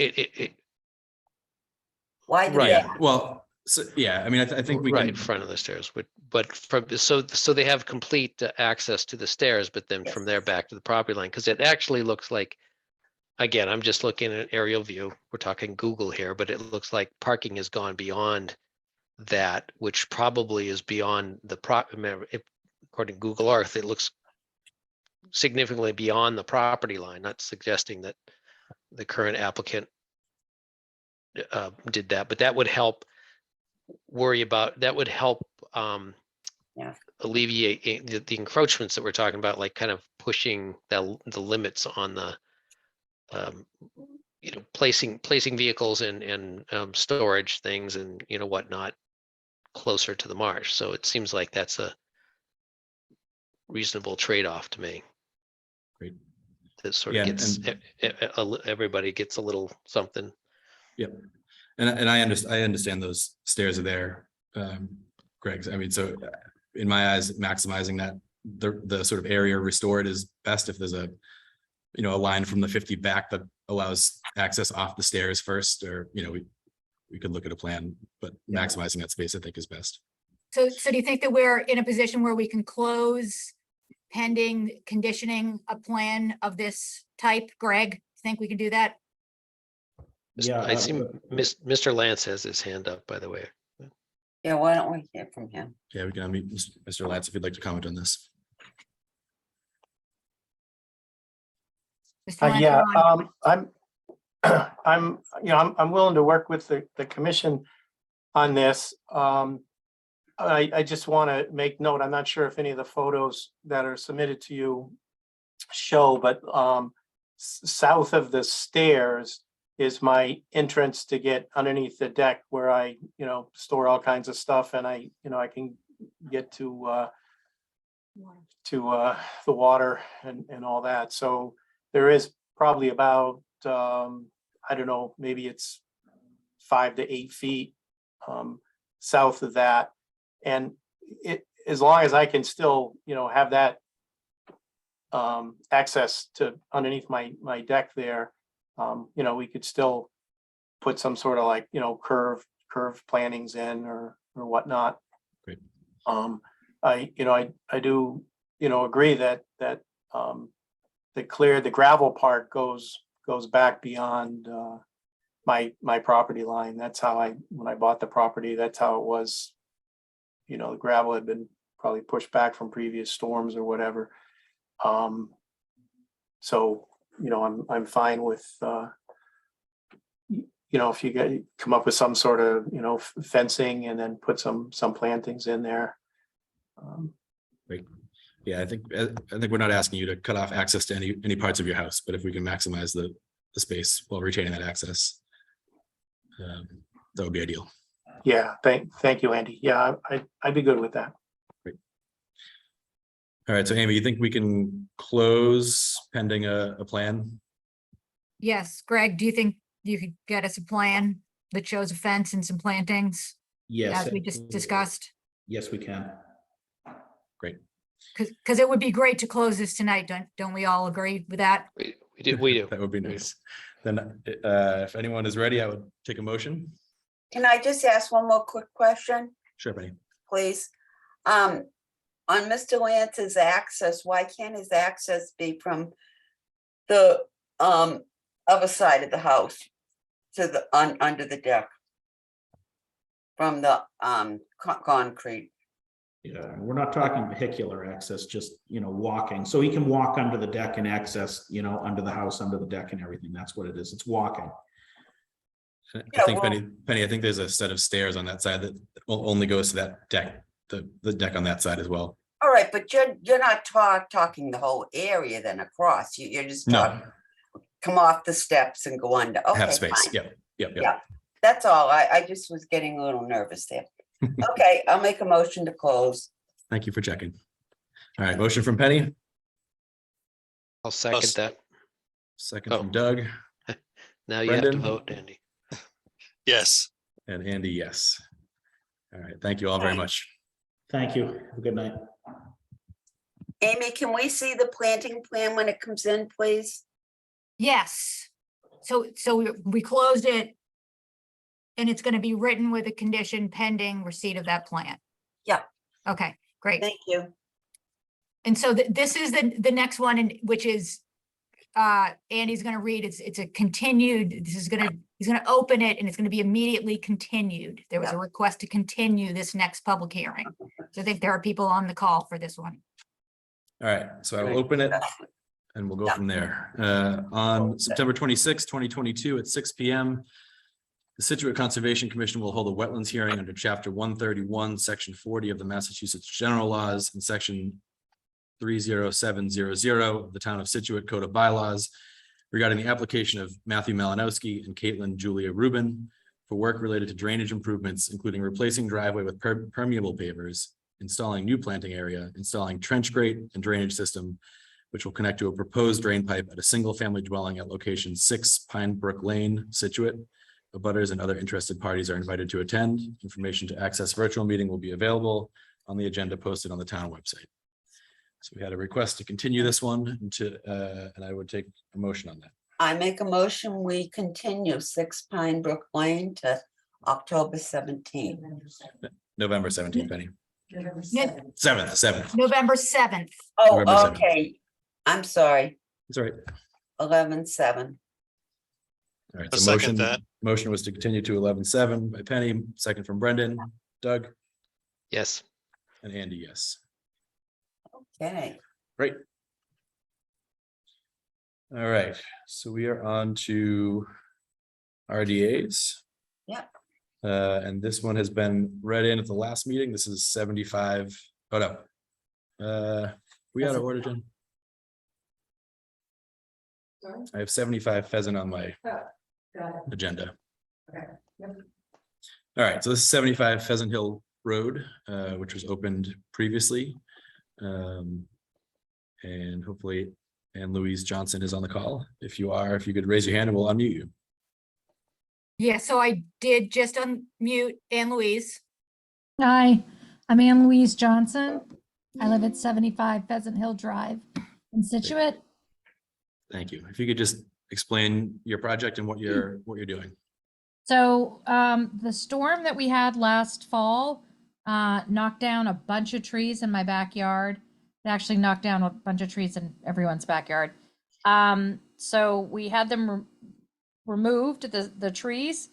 Why the right. back? Well, so, yeah, I mean, I think we right can. in front of the stairs, but from so they have complete access to the stairs, but then from there back to the property line, because it actually looks like, again, I'm just looking at an aerial view. We're talking Google here, but it looks like parking has gone beyond that, which probably is beyond the according to Google Earth, it looks significantly beyond the property line, not suggesting that the current applicant did that, but that would help alleviate the encroachments that we're talking about, like kind of pushing the limits on the placing vehicles and storage things and whatnot closer to the marsh. So it seems like that's a reasonable trade-off to me. Great. That sort of gets everybody gets a little something. Yep. And I understand those stairs are there, Greg. I mean, so in my eyes, maximizing that the sort of area restored is best if there's a line from the 50 back that allows access off the stairs first, or we could look at a plan, but maximizing that space I think is best. So do you think that we're in a position where we can close pending conditioning a plan of this type? Greg, think we can do that? Yeah, I see Mr. Lance has his hand up, by the way. Yeah, why don't we hear from him? Yeah, we can unmute Mr. Lance if you'd like to comment on this. Mr. Lance, Yeah, you're on. I'm willing to work with the commission on this. I just want to make note, I'm not sure if any of the photos that are submitted to you show, but south of the stairs is my entrance to get underneath the deck where I, store all kinds of stuff, and I can get to the water and all that. So there is probably about, I don't know, maybe it's 5 to 8 feet south of that. And as long as I can still, have that access to underneath my deck there, we could still put some sort of like, curved plantings in or whatnot. Great. I do, agree that the gravel part goes back beyond my property line. That's how when I bought the property, that's how it was. The gravel had been probably pushed back from previous storms or whatever. So, I'm fine with, if you come up with some sort of, fencing and then put some plantings in there. Great. Yeah, I think we're not asking you to cut off access to any parts of your house, but if we can maximize the space while retaining that access, that would be ideal. Yeah, thank you, Andy. Yeah, I'd be good with that. Great. All right, so Amy, you think we can close pending a plan? Yes, Greg, do you think you could get us a plan that shows a fence and some plantings Yes. as we just discussed? Yes, we can. Great. Because it would be great to close this tonight. Don't we all agree with that? We do. That would be nice. Then if anyone is ready, I would take a motion. Can I just ask one more quick question, Sure, Penny. please? On Mr. Lance's access, why can't his access be from the other side of the house to the under the deck? From the concrete? Yeah, we're not talking vehicular access, just, walking. So he can walk under the deck and access, under the house, under the deck and everything. That's what it is. It's walking. I think Penny, I think there's a set of stairs on that side that only goes to that deck, the deck on that side as well. All right, but you're not talking the whole area then across. You're just talking, come off the steps and go under. Okay, Have space. fine. Yep. Yeah, that's all. I just was getting a little nervous there. Okay, I'll make a motion to close. Thank you for checking. All right, motion from Penny, I'll second that. second from Doug, Now you have to Brendan? vote, Andy. Yes. and Andy, yes. All right, thank you all very much. Thank you. Have a good night. Amy, can we see the planting plan when it comes in, please? Yes. So we closed it. And it's going to be written with a condition pending receipt of that plan. Yeah. Okay, great. Thank you. And so this is the next one, and which is Andy's going to read. It's a continued. He's going to open it, and it's going to be immediately continued. There was a request to continue this next public hearing. So I think there are people on the call for this one. All right, so I will open it and we'll go from there. On September 26, 2022 at 6 p.m. The Scituate Conservation Commission will hold a wetlands hearing under Chapter 131, Section 40 of the Massachusetts General Laws and Section 30700 of the Town of Scituate Code of Bylaws regarding the application of Matthew Malinowski and Caitlin Julia Rubin for work related to drainage improvements, including replacing driveway with permeable pavers, installing new planting area, installing trench grate and drainage system, which will connect to a proposed drain pipe at a single-family dwelling at location 6 Pine Brook Lane, Scituate. Abutters and other interested parties are invited to attend. Information to access virtual meeting will be available on the agenda posted on the town website. So we had a request to continue this one and I would take a motion on that. I make a motion, we continue 6 Pine Brook Lane to October 17th. November 17th, Penny. No- 7th. November 7th. Oh, November 7th. okay. I'm sorry, It's all right. 11/7. All right. I'll So second that. motion was to continue to 11/7 by Penny, second from Brendan. Doug, Yes. and Andy, yes. Okay. Great. All right, so we are on to RDAs. Yep. And this one has been read in at the last meeting. This is 75. Oh no. We out of order, Jen. I have 75 Pheasant on my agenda. All right, so this is 75 Pheasant Hill Road, which was opened previously. And hopefully Anne Louise Johnson is on the call. If you are, if you could raise your hand and we'll unmute you. Yeah, so I did just unmute Anne Louise. Hi, I'm Ann Louise Johnson. I live at 75 Pheasant Hill Drive in Scituate. Thank you. If you could just explain your project and what you're doing. So the storm that we had last fall knocked down a bunch of trees in my backyard. It actually knocked down a bunch of trees in everyone's backyard. So we had them removed, the trees,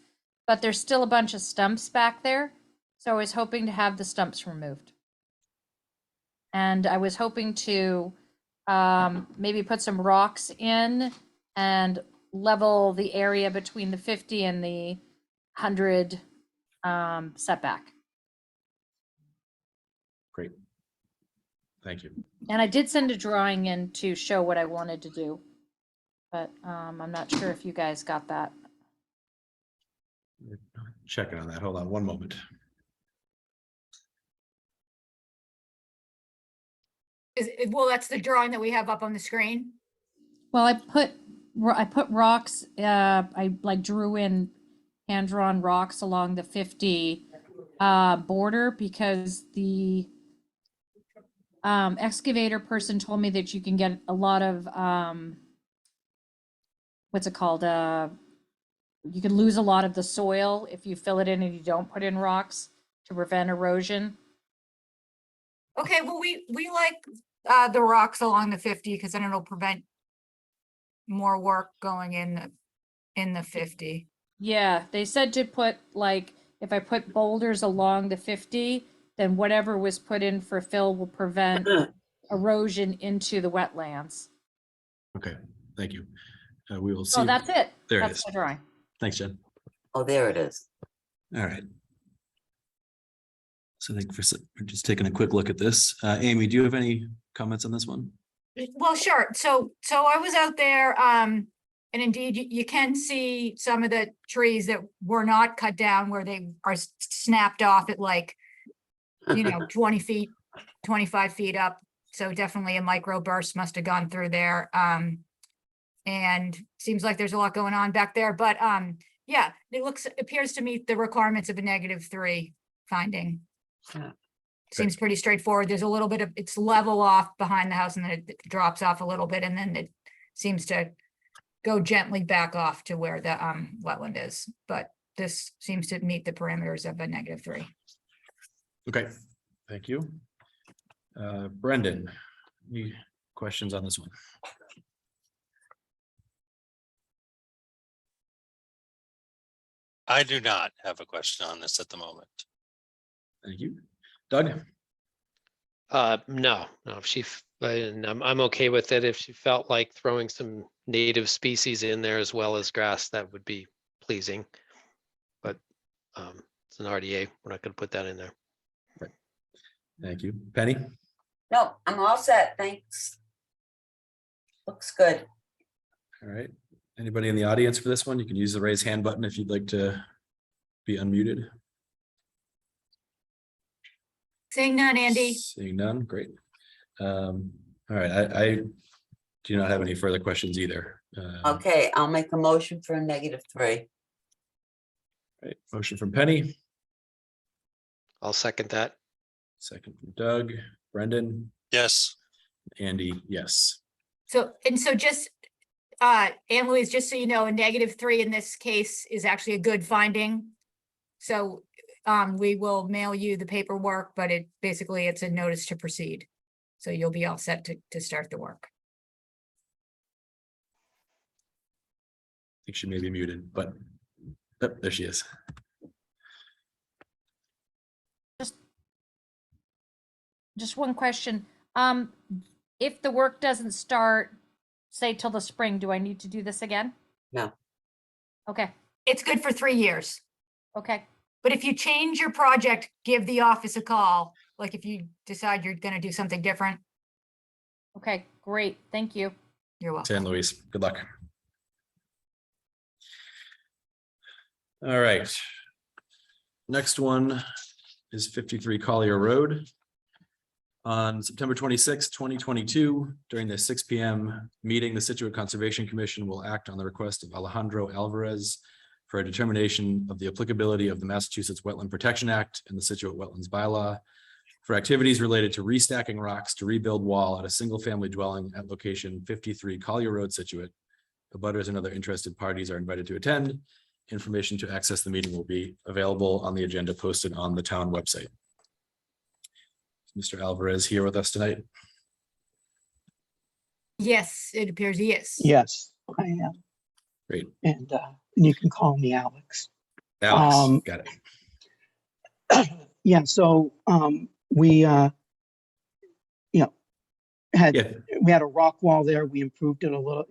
but there's still a bunch of stumps back there. So I was hoping to have the stumps removed. And I was hoping to maybe put some rocks in and level the area between the 50 and the 100 setback. Great. Thank you. And I did send a drawing in to show what I wanted to do, but I'm not sure if you guys got that. Checking on that. Hold on one moment. Well, that's the drawing that we have up on the screen. Well, I put rocks, I like drew in hand-drawn rocks along the 50 border because the excavator person told me that you can get a lot of what's it called? You could lose a lot of the soil if you fill it in and you don't put in rocks to prevent erosion. Okay, well, we like the rocks along the 50 because then it'll prevent more work going in the 50. Yeah, they said to put like, if I put boulders along the 50, then whatever was put in for fill will prevent erosion into the wetlands. Okay, thank you. We will see. So that's it. There it That's is. the drawing. Thanks, Jen. Oh, there it is. All right. So I think we're just taking a quick look at this. Amy, do you have any comments on this one? Well, sure. So I was out there, and indeed you can see some of the trees that were not cut down where they are snapped off at like, 20 feet, 25 feet up. So definitely a micro burst must have gone through there. And seems like there's a lot going on back there, but yeah, appears to meet the requirements of a -3 finding. Yeah. Seems pretty straightforward. There's a little bit of, it's level off behind the house and then it drops off a little bit and then it seems to go gently back off to where the wetland is. But this seems to meet the parameters of a -3. Okay, thank you. Brendan, any questions on this one? I do not have a question on this at the moment. Thank you. Doug? No, if and I'm okay with it. If she felt like throwing some native species in there as well as grass, that would be pleasing. But it's an RDA. We're not going to put that in there. Right. Thank you. Penny? No, I'm all set. Thanks. Looks good. All right. Anybody in the audience for this one? You can use the raise hand button if you'd like to be unmuted. Seeing none, Andy. Seeing none, great. All right, I do not have any further questions either. Okay, I'll make a motion for a -3. Right, motion from Penny, I'll second that. second from Doug, Brendan, Yes, Andy, yes. So just, Anne Louise, just so you know, a -3 in this case is actually a good finding. So we will mail you the paperwork, but it's a notice to proceed. So you'll be all set to start the work. I think she may be muted, but oh, there she is. just one question. If the work doesn't start, say till the spring, do I need to do this again? No. Okay, It's good for 3 years. okay, But if you change your project, give the office a call. Like if you decide you're gonna do something different, okay, great, thank you. you're San welcome. Luis, good luck. All right. Next one is 53 Collier Road. On September 26, 2022, during the 6 p.m. meeting, the Scituate Conservation Commission will act on the request of Alejandro Alvarez for a determination of the applicability of the Massachusetts Wetland Protection Act and the Scituate Wetlands Bylaw for activities related to restacking rocks to rebuild wall at a single-family dwelling at location 53 Collier Road, Scituate. The butters and other interested parties are invited to attend. Information to access the meeting will be available on the agenda posted on the town website. Mr. Alvarez here with us tonight. Yes, it appears he is. Yes, I am. Great. And you can call me Alex. Alex, got it. Yeah, so we had Yeah. we had a rock wall there. We improved it a little,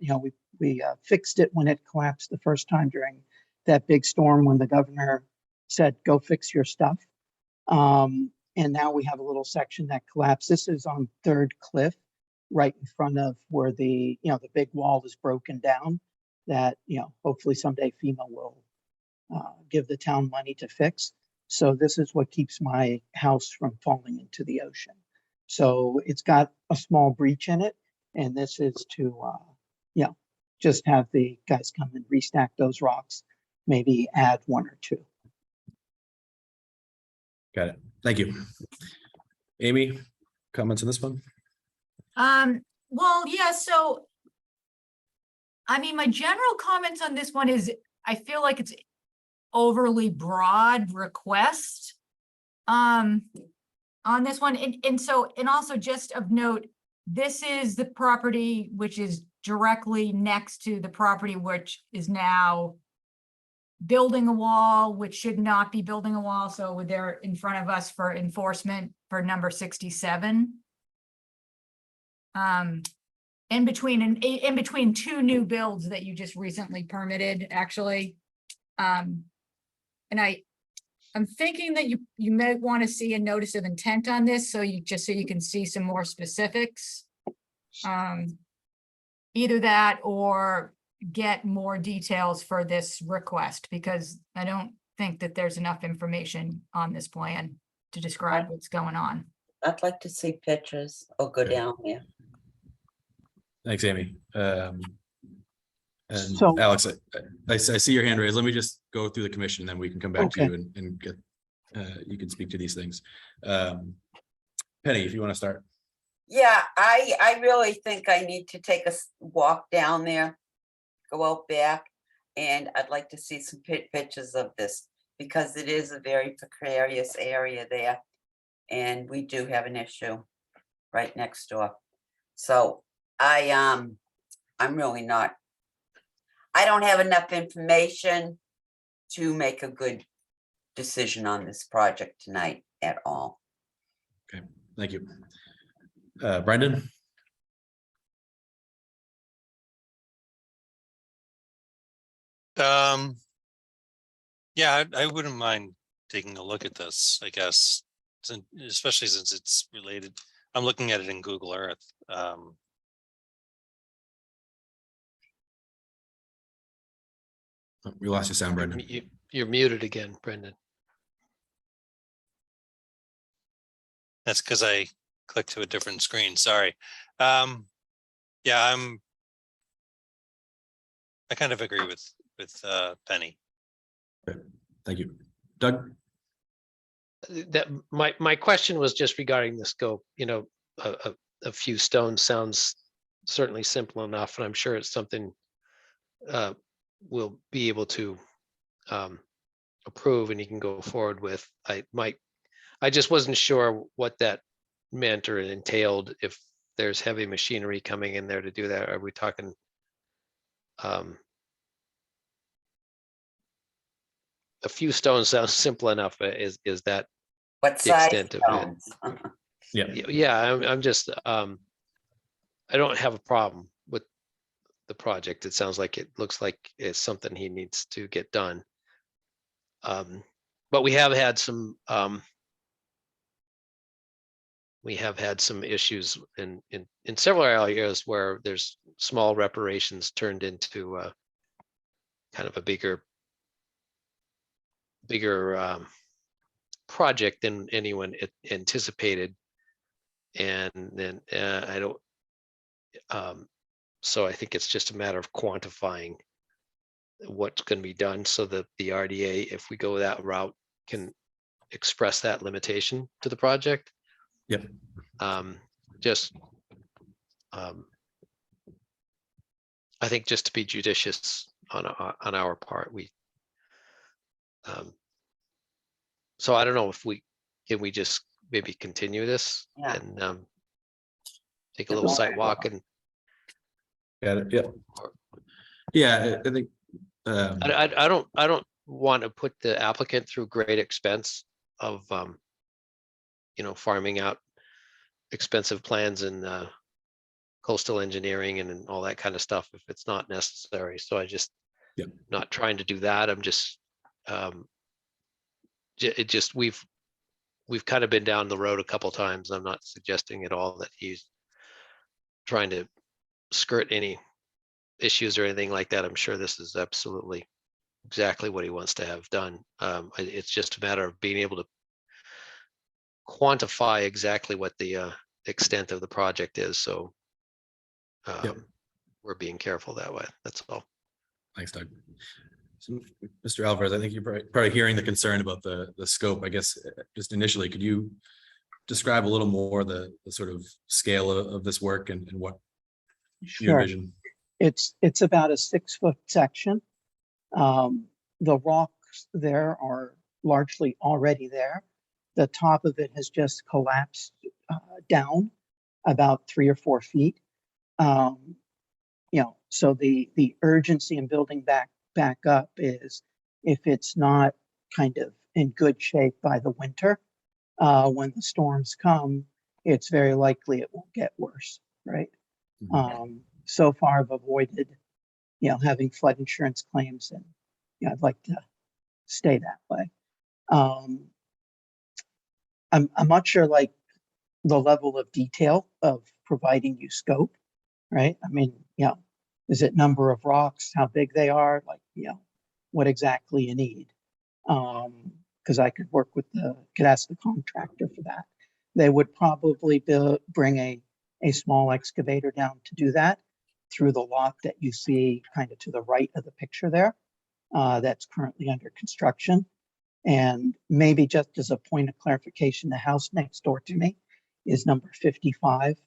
we fixed it when it collapsed the first time during that big storm when the governor said, go fix your stuff. And now we have a little section that collapsed. This is on Third Cliff, right in front of where the big wall is broken down that, hopefully someday FEMA will give the town money to fix. So this is what keeps my house from falling into the ocean. So it's got a small breach in it. And this is to, just have the guys come and restack those rocks, maybe add 1 or 2. Got it. Thank you. Amy, comments on this one? Well, yeah, so I mean, my general comments on this one is I feel like it's overly broad request on this one. And also just of note, this is the property which is directly next to the property which is now building a wall, which should not be building a wall. So they're in front of us for enforcement for number 67. In between 2 new builds that you just recently permitted, actually. And I'm thinking that you may want to see a notice of intent on this, so you can see some more specifics. Either that or get more details for this request, because I don't think that there's enough information on this plan to describe what's going on. I'd like to see pictures or go Okay. down there. Thanks, Amy. And So- Alex, I see your hand raised. Let me just go through the commission, and then we can come back to Okay. you and get, you can speak to these things. Penny, if you want to start. Yeah, I really think I need to take a walk down there, go out back, and I'd like to see some pictures of this, because it is a very precarious area there. And we do have an issue right next door. So I'm really not, I don't have enough information to make a good decision on this project tonight at all. Okay, thank you. Brendan? Yeah, I wouldn't mind taking a look at this, I guess, especially since it's related. I'm looking at it in Google Earth. We lost your sound, Brendan. You're muted again, Brendan. That's because I clicked to a different screen. Sorry. Yeah, I kind of agree with Penny. Thank you. Doug? That my question was just regarding the scope. A few stones sounds certainly simple enough, and I'm sure it's something we'll be able to approve and you can go forward with. I just wasn't sure what that meant or it entailed, if there's heavy machinery coming in there to do that. Are we talking a few stones sounds simple enough? Is that What the size extent of it? stones? Yeah. Yeah, I'm just, I don't have a problem with the project. It sounds like it looks like it's something he needs to get done. But we have had some issues in several areas where there's small reparations turned into kind of a bigger project than anyone anticipated. And then I don't, so I think it's just a matter of quantifying what's going to be done so that the RDA, if we go that route, can express that limitation to the project. Yep. Just, I think just to be judicious on our part, so I don't know if can we just maybe continue this Yeah. and take a little site walk and. Got it. Yeah. Yeah, I think. I don't want to put the applicant through great expense of, farming out expensive plans and coastal engineering and all that kind of stuff if it's not necessary. So I just, Yep. not trying to do that. I'm just, we've kind of been down the road a couple times. I'm not suggesting at all that he's trying to skirt any issues or anything like that. I'm sure this is absolutely exactly what he wants to have done. It's just a matter of being able to quantify exactly what the extent of the project is. So we're being careful that way. That's all. Thanks, Doug. So, Mr. Alvarez, I think you're probably hearing the concern about the scope. I guess just initially, could you describe a little more the sort of scale of this work and what you Sure. envision? It's about a 6-foot section. The rocks there are largely already there. The top of it has just collapsed down about 3 or 4 feet. So the urgency in building back up is if it's not kind of in good shape by the winter, when the storms come, it's very likely it will get worse, right? So far I've avoided, having flood insurance claims, and I'd like to stay that way. I'm not sure like the level of detail of providing you scope, right? I mean, is it number of rocks, how big they are, like, what exactly you need? Because I could could ask the contractor for that. They would probably bring a small excavator down to do that through the lot that you see kind of to the right of the picture there. That's currently under construction. And maybe just as a point of clarification, the house next door to me is number 55,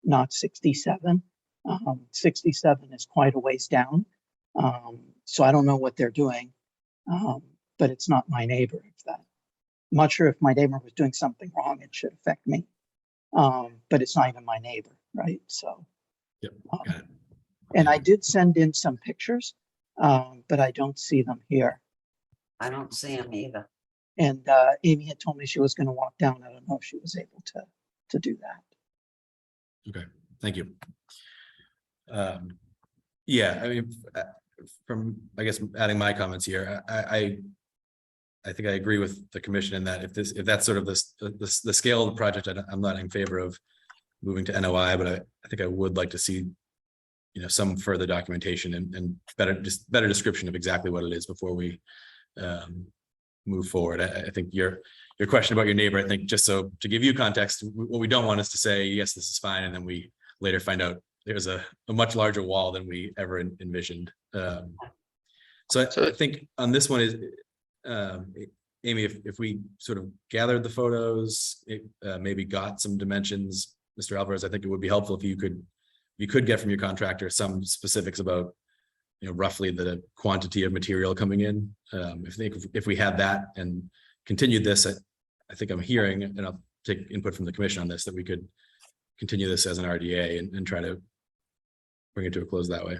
not 67. 67 is quite a ways down. So I don't know what they're doing, but it's not my neighbor. I'm not sure if my neighbor was doing something wrong, it should affect me. But it's not even my neighbor, right? So, Yep, got it. And I did send in some pictures, but I don't see them here. I don't see them either. And Amy had told me she was going to walk down. I don't know if she was able to do that. Okay, thank you. Yeah, I mean, from, I guess, adding my comments here, I think I agree with the commission in that if that's sort of the scale of the project, I'm not in favor of moving to NOI, but I think I would like to see, some further documentation and better description of exactly what it is before we move forward. I think your question about your neighbor, I think just so to give you context, what we don't want is to say, yes, this is fine, and then we later find out there's a much larger wall than we ever envisioned. So I think on this one is, Amy, if we sort of gathered the photos, maybe got some dimensions, Mr. Alvarez, I think it would be helpful if you could get from your contractor some specifics about, roughly the quantity of material coming in. If we had that and continued this, I think I'm hearing, and I'll take input from the commission on this, that we could continue this as an RDA and try to bring it to a close that way.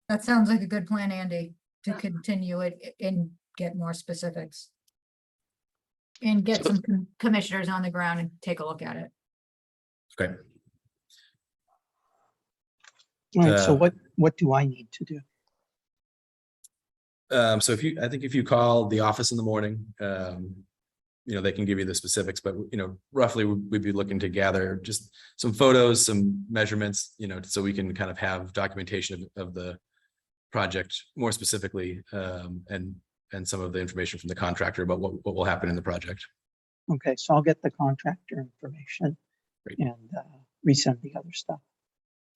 That sounds like a good plan, Andy, to continue it and get more specifics. and get some commissioners on the ground and take a look at it. Okay. All right, so Uh, what do I need to do? So I think if you call the office in the morning, they can give you the specifics, but roughly we'd be looking to gather just some photos, some measurements, so we can kind of have documentation of the project more specifically, and some of the information from the contractor about what will happen in the project. Okay, so I'll get the contractor information Great. and resend the other stuff.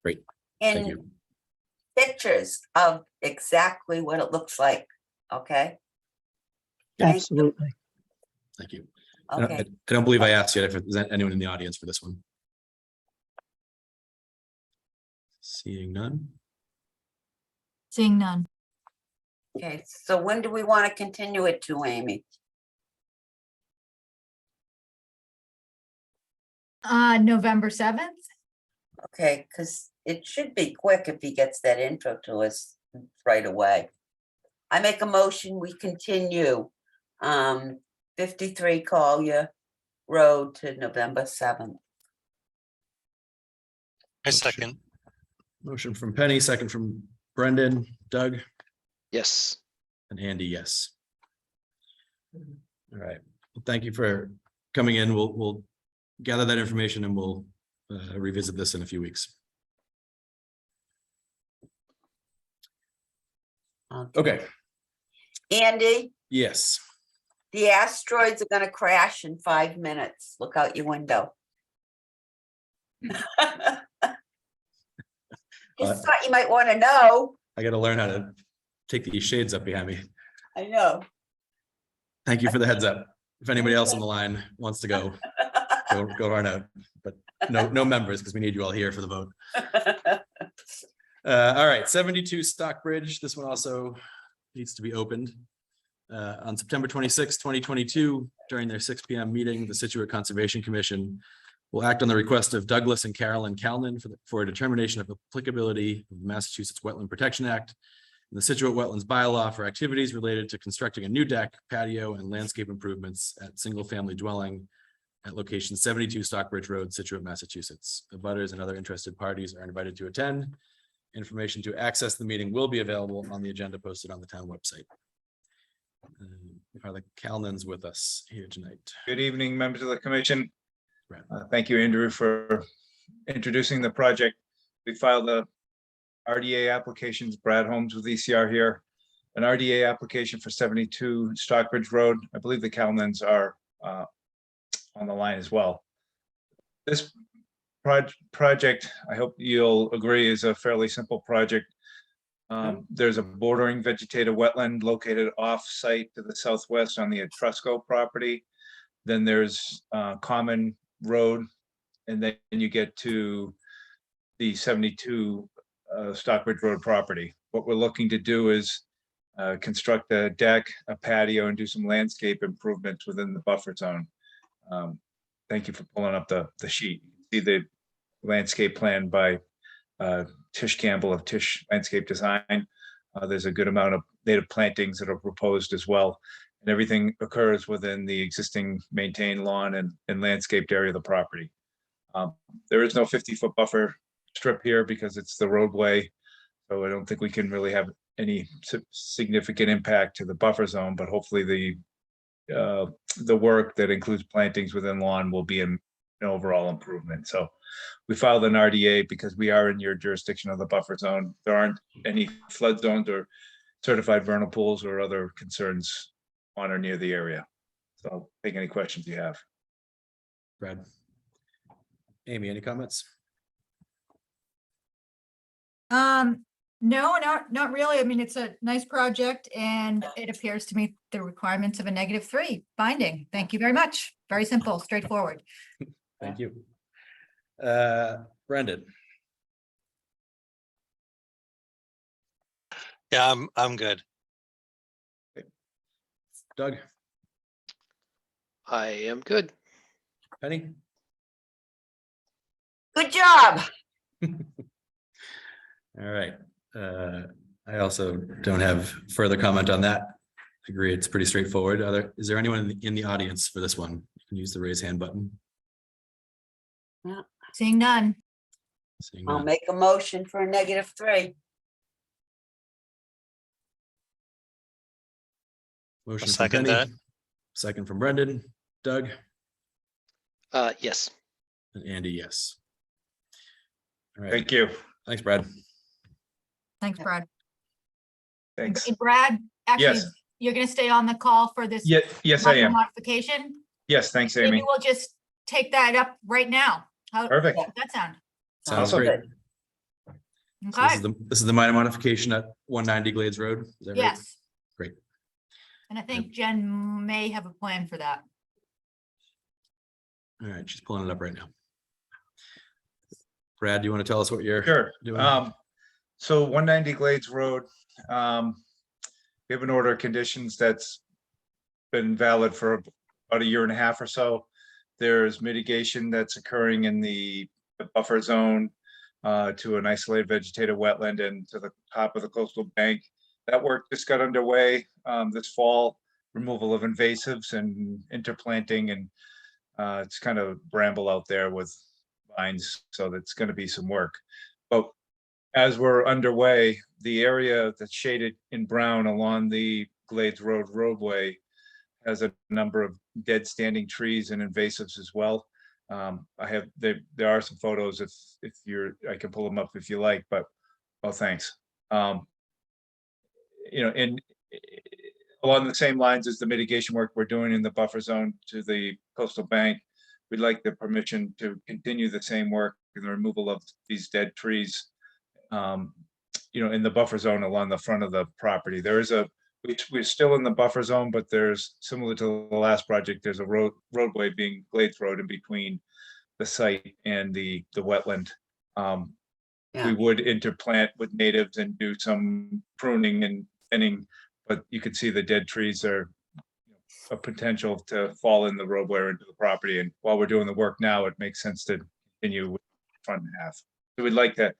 Great. Thank And you. pictures of exactly what it looks like, okay? Thank you. Absolutely. Thank you. Okay, I don't believe I asked yet if there's anyone in the audience for this one. Seeing none. Seeing none. okay, so when do we want to continue it to, Amy? November 7th. Okay, because it should be quick if he gets that intro to us right away. I make a motion, we continue 53 Collier Road to November 7th. I second. Motion from Penny, second from Brendan. Doug? Yes. And Andy, yes. All right. Well, thank you for coming in. We'll gather that information and we'll revisit this in a few weeks. Okay. Andy, Yes. the asteroids are gonna crash in 5 minutes. Look out your window. Just thought you might want to know. I got to learn how to take these shades up behind me. I know. Thank you for the heads up. If anybody else on the line wants to go run out, but no members because we need you all here for the vote. All right, 72 Stockbridge. This one also needs to be opened. On September 26, 2022, during their 6 p.m. meeting, the Scituate Conservation Commission will act on the request of Douglas and Carolyn Calnan for a determination of applicability of the Massachusetts Wetland Protection Act and the Scituate Wetlands Bylaw for activities related to constructing a new deck, patio, and landscape improvements at single-family dwelling at location 72 Stockbridge Road, Scituate, Massachusetts. The abutters and other interested parties are invited to attend. Information to access the meeting will be available on the agenda posted on the town website. Are the Calnans with us here tonight? Good evening, members of the commission. Right. Thank you, Andrew, for introducing the project. We filed the RDA applications, Brad Holmes with ECR here. An RDA application for 72 Stockbridge Road. I believe the Calnans are on the line as well. This project, I hope you'll agree, is a fairly simple project. There's a bordering vegetative wetland located off-site to the southwest on the Etrusco property. Then there's a common road, and then you get to the 72 Stockbridge Road property. What we're looking to do is construct a deck, a patio, and do some landscape improvements within the buffer zone. Thank you for pulling up the sheet. See the landscape plan by Tish Campbell of Tish Landscape Design. There's a good amount of native plantings that are proposed as well. And everything occurs within the existing maintained lawn and landscaped area of the property. There is no 50-foot buffer strip here because it's the roadway. So I don't think we can really have any significant impact to the buffer zone, but hopefully the work that includes plantings within lawn will be an overall improvement. So we filed an RDA because we are in your jurisdiction of the buffer zone. There aren't any flood zones or certified vernal pools or other concerns on or near the area. So I'll take any questions you have. Brad. Amy, any comments? No, not really. I mean, it's a nice project and it appears to meet the requirements of a -3 binding. Thank you very much. Very simple, straightforward. Thank you. Brendan. Yeah, I'm good. Doug. I am good. Penny. Good job. All right. I also don't have further comment on that. Agree, it's pretty straightforward. Is there anyone in the audience for this one? You can use the raise hand button. Seeing none. Seeing I'll none. make a motion for a -3. Motion I'll from second Penny, that. second from Brendan, Doug, Yes. and Andy, yes. All right, Thank you. thanks, Brad. Thanks, Brad. Thanks. And Brad, actually, Yes. you're gonna stay on the call for this Yes, I minor am. modification? Yes, thanks, Maybe Amy. we'll just take that up right now. How Perfect. does that sound? Sounds Awesome. great. So Okay, this is the minor modification at 190 Glades Road. Is that right? yes. Great. And I think Jen may have a plan for that. All right, she's pulling it up right now. Brad, do you want to tell us what you're Sure. doing? So 190 Glades Road, we have an order of conditions that's been valid for about a year and a half or so. There's mitigation that's occurring in the buffer zone to an isolated vegetated wetland and to the top of the coastal bank. That work just got underway this fall, removal of invasives and interplanting, and it's kind of bramble out there with vines, so that's going to be some work. But as we're underway, the area that's shaded in brown along the Glades Road roadway has a number of dead standing trees and invasives as well. There are some photos if I can pull them up if you like, but thanks. And along the same lines as the mitigation work we're doing in the buffer zone to the coastal bank, we'd like the permission to continue the same work in the removal of these dead trees. In the buffer zone along the front of the property. We're still in the buffer zone, but there's, similar to the last project, there's a roadway being Glades Road in between the site and the wetland. We would interplant with natives and do some pruning and thinning, but you can see the dead trees are a potential to fall in the roadway or into the property. And while we're doing the work now, it makes sense to continue with the front half. So we'd like to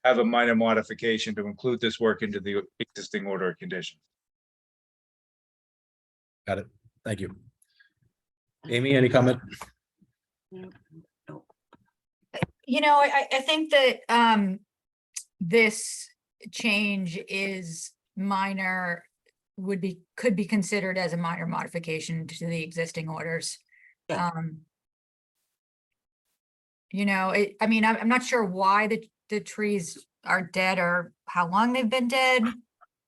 have a minor modification to include this work into the existing order of conditions. Got it. Thank you. Amy, any comment? I think that this change is minor, could be considered as a minor modification to the existing orders. Yeah. I'm not sure why the trees are dead or how long they've been dead.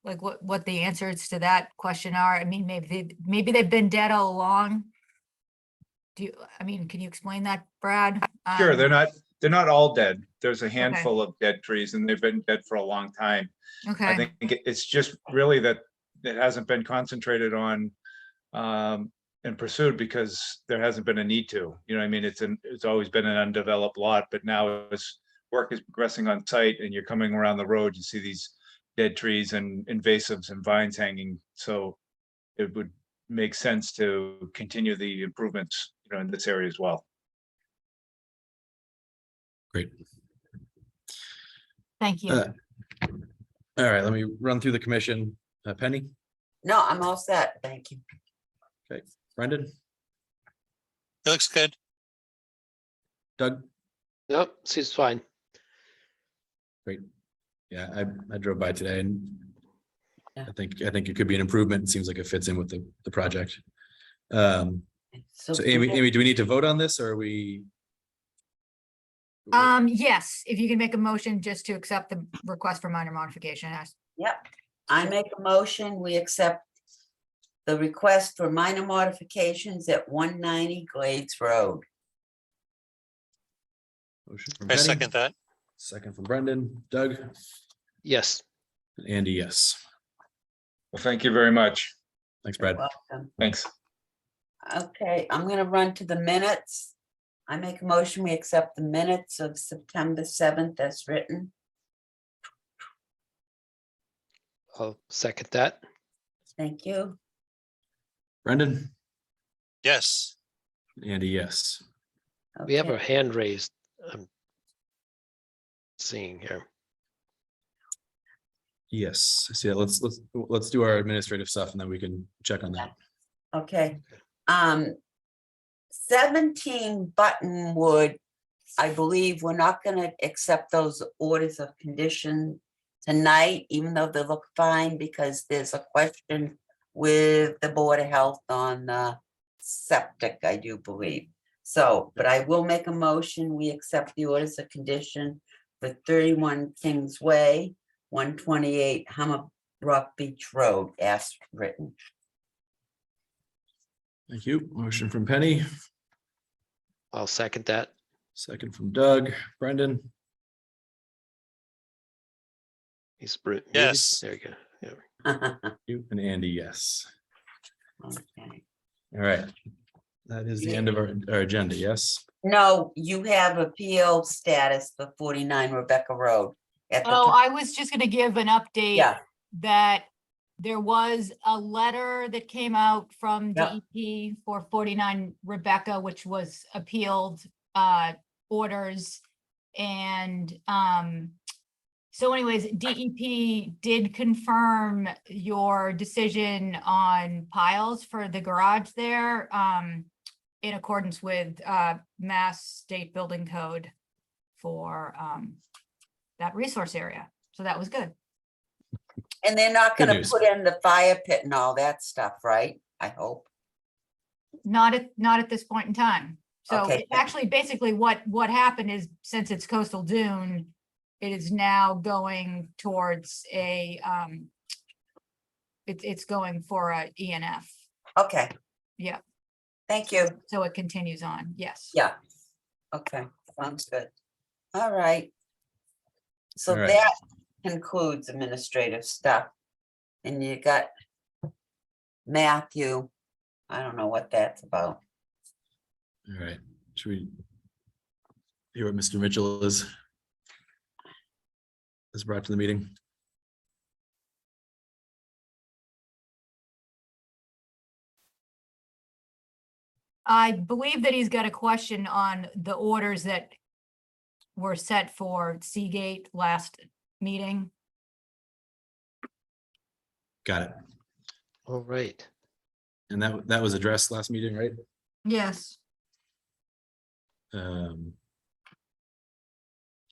Like what the answers to that question are. I mean, maybe they've been dead all along. Can you explain that, Brad? Sure, they're not all dead. There's a handful of dead trees and they've been dead for a long time. Okay. I think it's just really that it hasn't been concentrated on and pursued because there hasn't been a need to. It's always been an undeveloped lot, but now as work is progressing on site and you're coming around the road, you see these dead trees and invasives and vines hanging. So it would make sense to continue the improvements, in this area as well. Great. Thank you. All right, let me run through the commission. Penny, No, I'm all set. Thank you. Brendan, It looks good. Doug. Nope, seems fine. Great. Yeah, I drove by today and Yeah. I think it could be an improvement. It seems like it fits in with the project. So Amy, do we need to vote on this or are we? Yes, if you can make a motion just to accept the request for minor modification. Yep, I make a motion, we accept the request for minor modifications at 190 Glades Road. Motion from I Penny, second that. second from Brendan, Doug, Yes. and Andy, yes. Well, thank you very much. Thanks, Brad. Welcome. Thanks. Okay, I'm gonna run to the minutes. I make a motion, we accept the minutes of September 7th as written. I'll second that. Thank you. Brendan, Yes. Andy, yes. We have Okay. a hand raised. I'm seeing here. Yes, so yeah, let's do our administrative stuff and then we can check on that. Okay. 17 Buttonwood, I believe we're not gonna accept those orders of condition tonight, even though they look fine, because there's a question with the Board of Health on septic, I do believe. So, but I will make a motion, we accept the orders of condition for 31 Kings Way, 128 Hammerock Beach Road, as written. Thank you. Motion from Penny, I'll second that. second from Doug. Brendan, He's muted. Yes. There you go. Yeah. you and Andy, yes. Okay. All right. That is the end of our agenda, yes? No, you have appeal status for 49 Rebecca Road. At the Oh, top. I was just gonna give an update Yeah, that there was a letter that came out from Yeah. DEP for 49 Rebecca, which was appealed orders. And so anyways, DEP did confirm your decision on piles for the garage there in accordance with Mass State Building Code for that resource area. So that was good. and they're not Good gonna news. put in the fire pit and all that stuff, right? I hope. Not at this point in time. So Okay. actually, basically what happened is, since it's coastal dune, it is now going towards a it's going for a ENF. Okay. Yeah. Thank you. So it continues on. Yes. Yeah. Okay, sounds good. All right. So All right. that concludes administrative stuff. And you got Matthew. I don't know what that's about. All right. Should we hear what Mr. Mitchell is brought to the meeting? I believe that he's got a question on the orders that were set for Seagate last meeting. Got it. All right. And that was addressed last meeting, right? Yes. All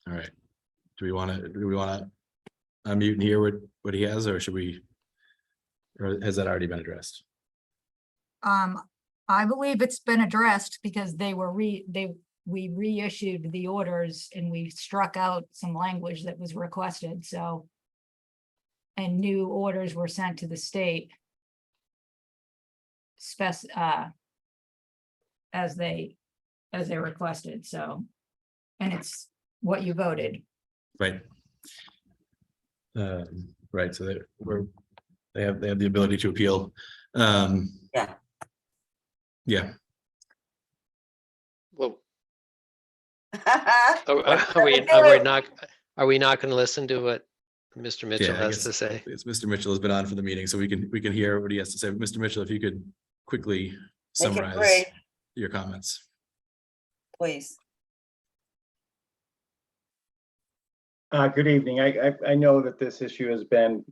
right. Do we want to unmute and hear what he has, or should we, or has that already been addressed? I believe it's been addressed because we reissued the orders and we struck out some language that was requested, so. And new orders were sent to the state. As they requested, so. And it's what you voted. Right. Right, so they have the ability to appeal. Yeah. Yeah, Well, Are are we not going to listen to what Mr. Mitchell I has guess to say? it's Mr. Mitchell has been on for the meeting, so we can hear what he has to say. Mr. Mitchell, if you could quickly summarize your comments. Please. Good evening. I know that this issue has been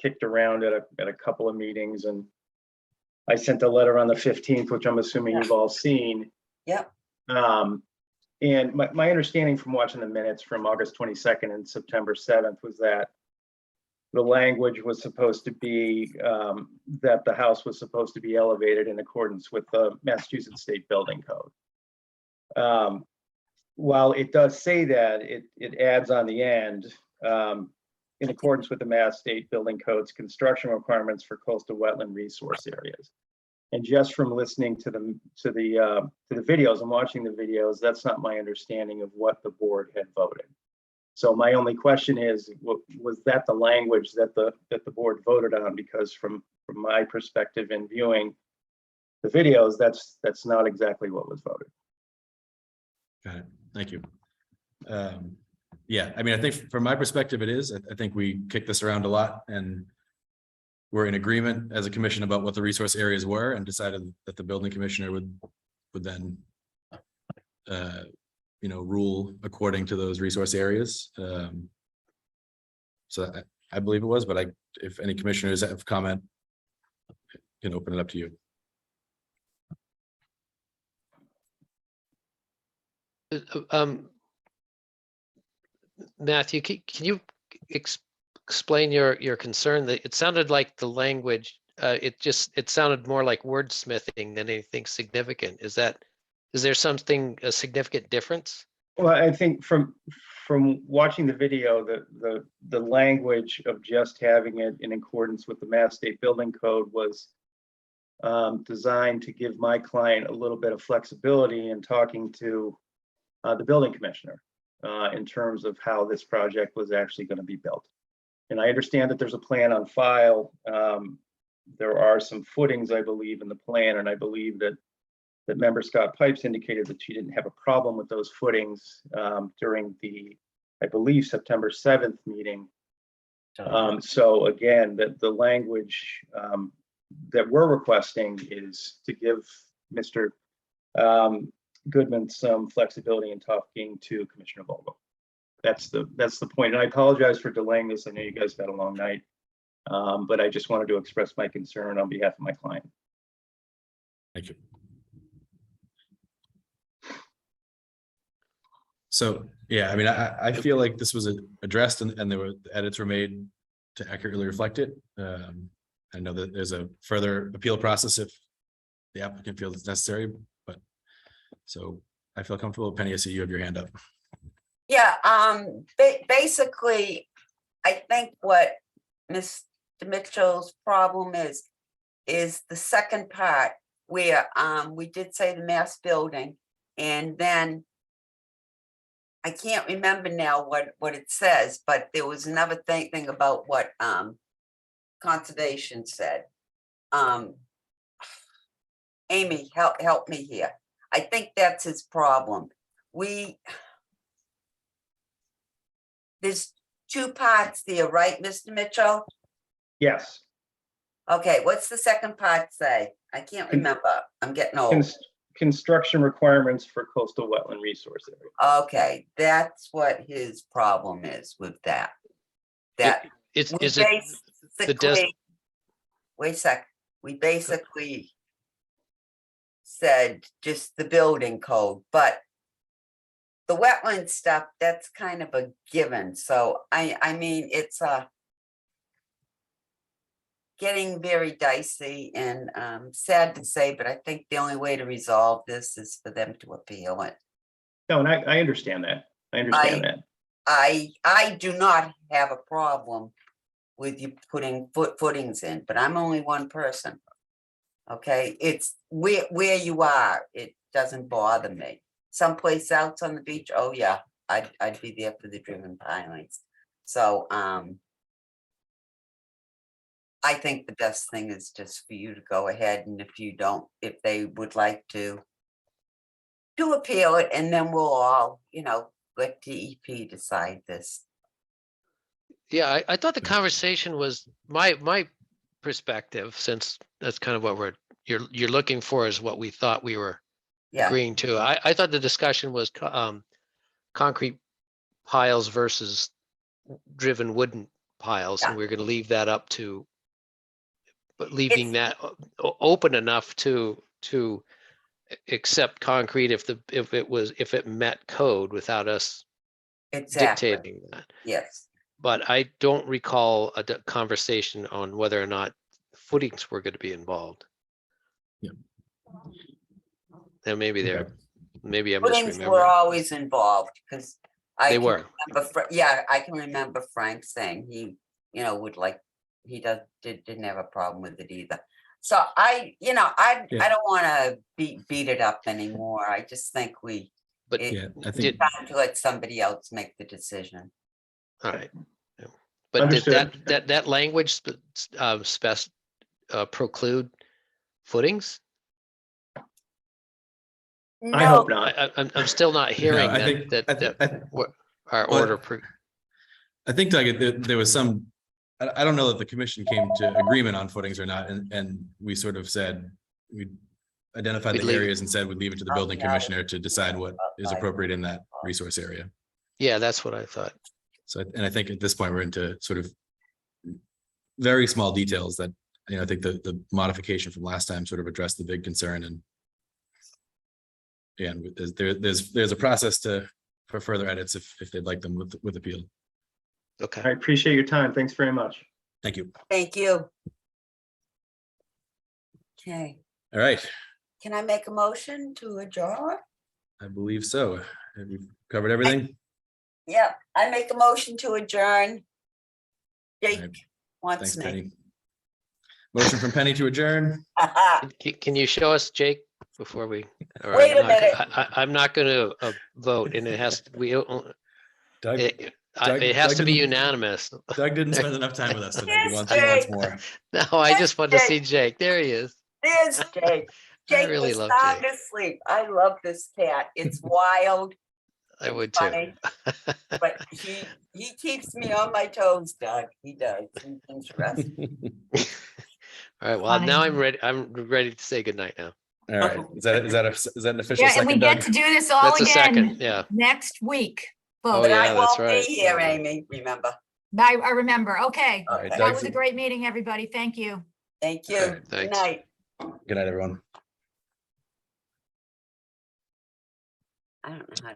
kicked around at a couple of meetings, and I sent a letter on the 15th, which I'm assuming you've all seen. Yep. And my understanding from watching the minutes from August 22nd and September 7th was that the language was supposed to be that the house was supposed to be elevated in accordance with the Massachusetts State Building Code. While it does say that, it adds on the end, in accordance with the Mass State Building Code's construction requirements for coastal wetland resource areas. And just from listening to the videos and watching the videos, that's not my understanding of what the board had voted. So my only question is, was that the language that the board voted on? Because from my perspective in viewing the videos, that's not exactly what was voted. Got it. Thank you. Yeah, I mean, I think from my perspective, it is. I think we kicked this around a lot, and we're in agreement as a commission about what the resource areas were, and decided that the building commissioner would then rule according to those resource areas. So I believe it was, but if any commissioners have comment, can open it up to you. Matthew, can you explain your concern? That it sounded like the language, it sounded more like wordsmithing than anything significant. Is there something, a significant difference? Well, I think from watching the video, the language of just having it in accordance with the Mass State Building Code was designed to give my client a little bit of flexibility in talking to the building commissioner in terms of how this project was actually going to be built. And I understand that there's a plan on file. There are some footings, I believe, in the plan, and I believe that Member Scott Pipes indicated that she didn't have a problem with those footings during the, I believe, September 7th meeting. So again, the language that we're requesting is to give Mr. Goodman some flexibility in talking to Commissioner Vogel. That's the point. And I apologize for delaying this. I know you guys had a long night, but I just wanted to express my concern on behalf of my client. Thank you. So, yeah, I mean, I feel like this was addressed and there were edits were made to accurately reflect it. I know that there's a further appeal process if the applicant feels it's necessary, but so I feel comfortable. Penny, I see you have your hand up. Yeah, basically, I think what Mr. Mitchell's problem is the second part where we did say the mass building, and then I can't remember now what it says, but there was another thing about what conservation said. Amy, help me here. I think that's his problem. There's two parts there, right, Mr. Mitchell? Yes. Okay, what's the second part say? I can't remember. I'm getting old. Construction requirements for coastal wetland resource area. Okay, that's what his problem is with that. Is we it the wait a sec. We basically said just the building code, but the wetland stuff, that's kind of a given. So I mean, it's getting very dicey and sad to say, but I think the only way to resolve this is for them to appeal it. No, and I understand that. I understand that. I do not have a problem with you putting footings in, but I'm only one person. Okay, it's where you are. It doesn't bother me. Someplace else on the beach, oh yeah, I'd be there for the driven pilings. So I think the best thing is just for you to go ahead, and if they would like to appeal it, and then we'll all, let DEP decide this. Yeah, I thought the conversation was my perspective, since that's kind of what you're looking for, is what we thought we were agreeing to. I thought the discussion was concrete piles versus driven wooden piles, and we're going to leave that up to, but leaving that open enough to accept concrete if it met code without us dictating that. Yes. But I don't recall a conversation on whether or not footings were going to be involved. Yeah. And maybe I'm Footings misremembering. were always involved because They were. I can remember Frank saying he, would like, didn't have a problem with it either. So I don't want to beat it up anymore. I just think But I think time to let somebody else make the decision. all right. Yeah. But did that language preclude footings? No. I hope not. I'm still not hearing our order. I think like there was some. I don't know that the commission came to agreement on footings or not, and we sort of said we identified the areas and said we'd leave it to the building commissioner to decide what is appropriate in that resource area. Yeah, that's what I thought. So, and I think at this point we're into sort of very small details that, I think the modification from last time sort of addressed the big concern, and there's a process for further edits if they'd like them with appeal. Okay. I appreciate your time. Thanks very much. Thank you. Thank you. Okay, All right, can I make a motion to adjourn? I believe so. Have we covered everything? Yeah, I make a motion to adjourn. All right. Jake wants Thanks, me. Penny. Motion from Penny to adjourn. Can you show us, Jake, before we? or Wait a I'm not- minute. I'm not going to vote, and it has, Doug, it Doug- it has Doug to be didn't- unanimous. Doug didn't spend enough time with us tonight. He Yes, wants Jake. more. No, I just want to see Jake. There he is. There's Jake. Jake really was love sound Jake. asleep. I love this cat. It's wild, I would too. funny, but he keeps me on my toes, Doug. He does. He's interesting. All right, well, now Funny. I'm ready to say goodnight now. All right, is that an official Yeah, and we second, get Doug? to do this all That's a second, again yeah. next week. Oh, But Boom. yeah, I that's won't be right. here, Amy, remember? I remember. Okay. All right, Okay. That Doug's- was a great meeting, everybody. Thank you. Thank you. All right, Good thanks. night. Good night, everyone. I don't know how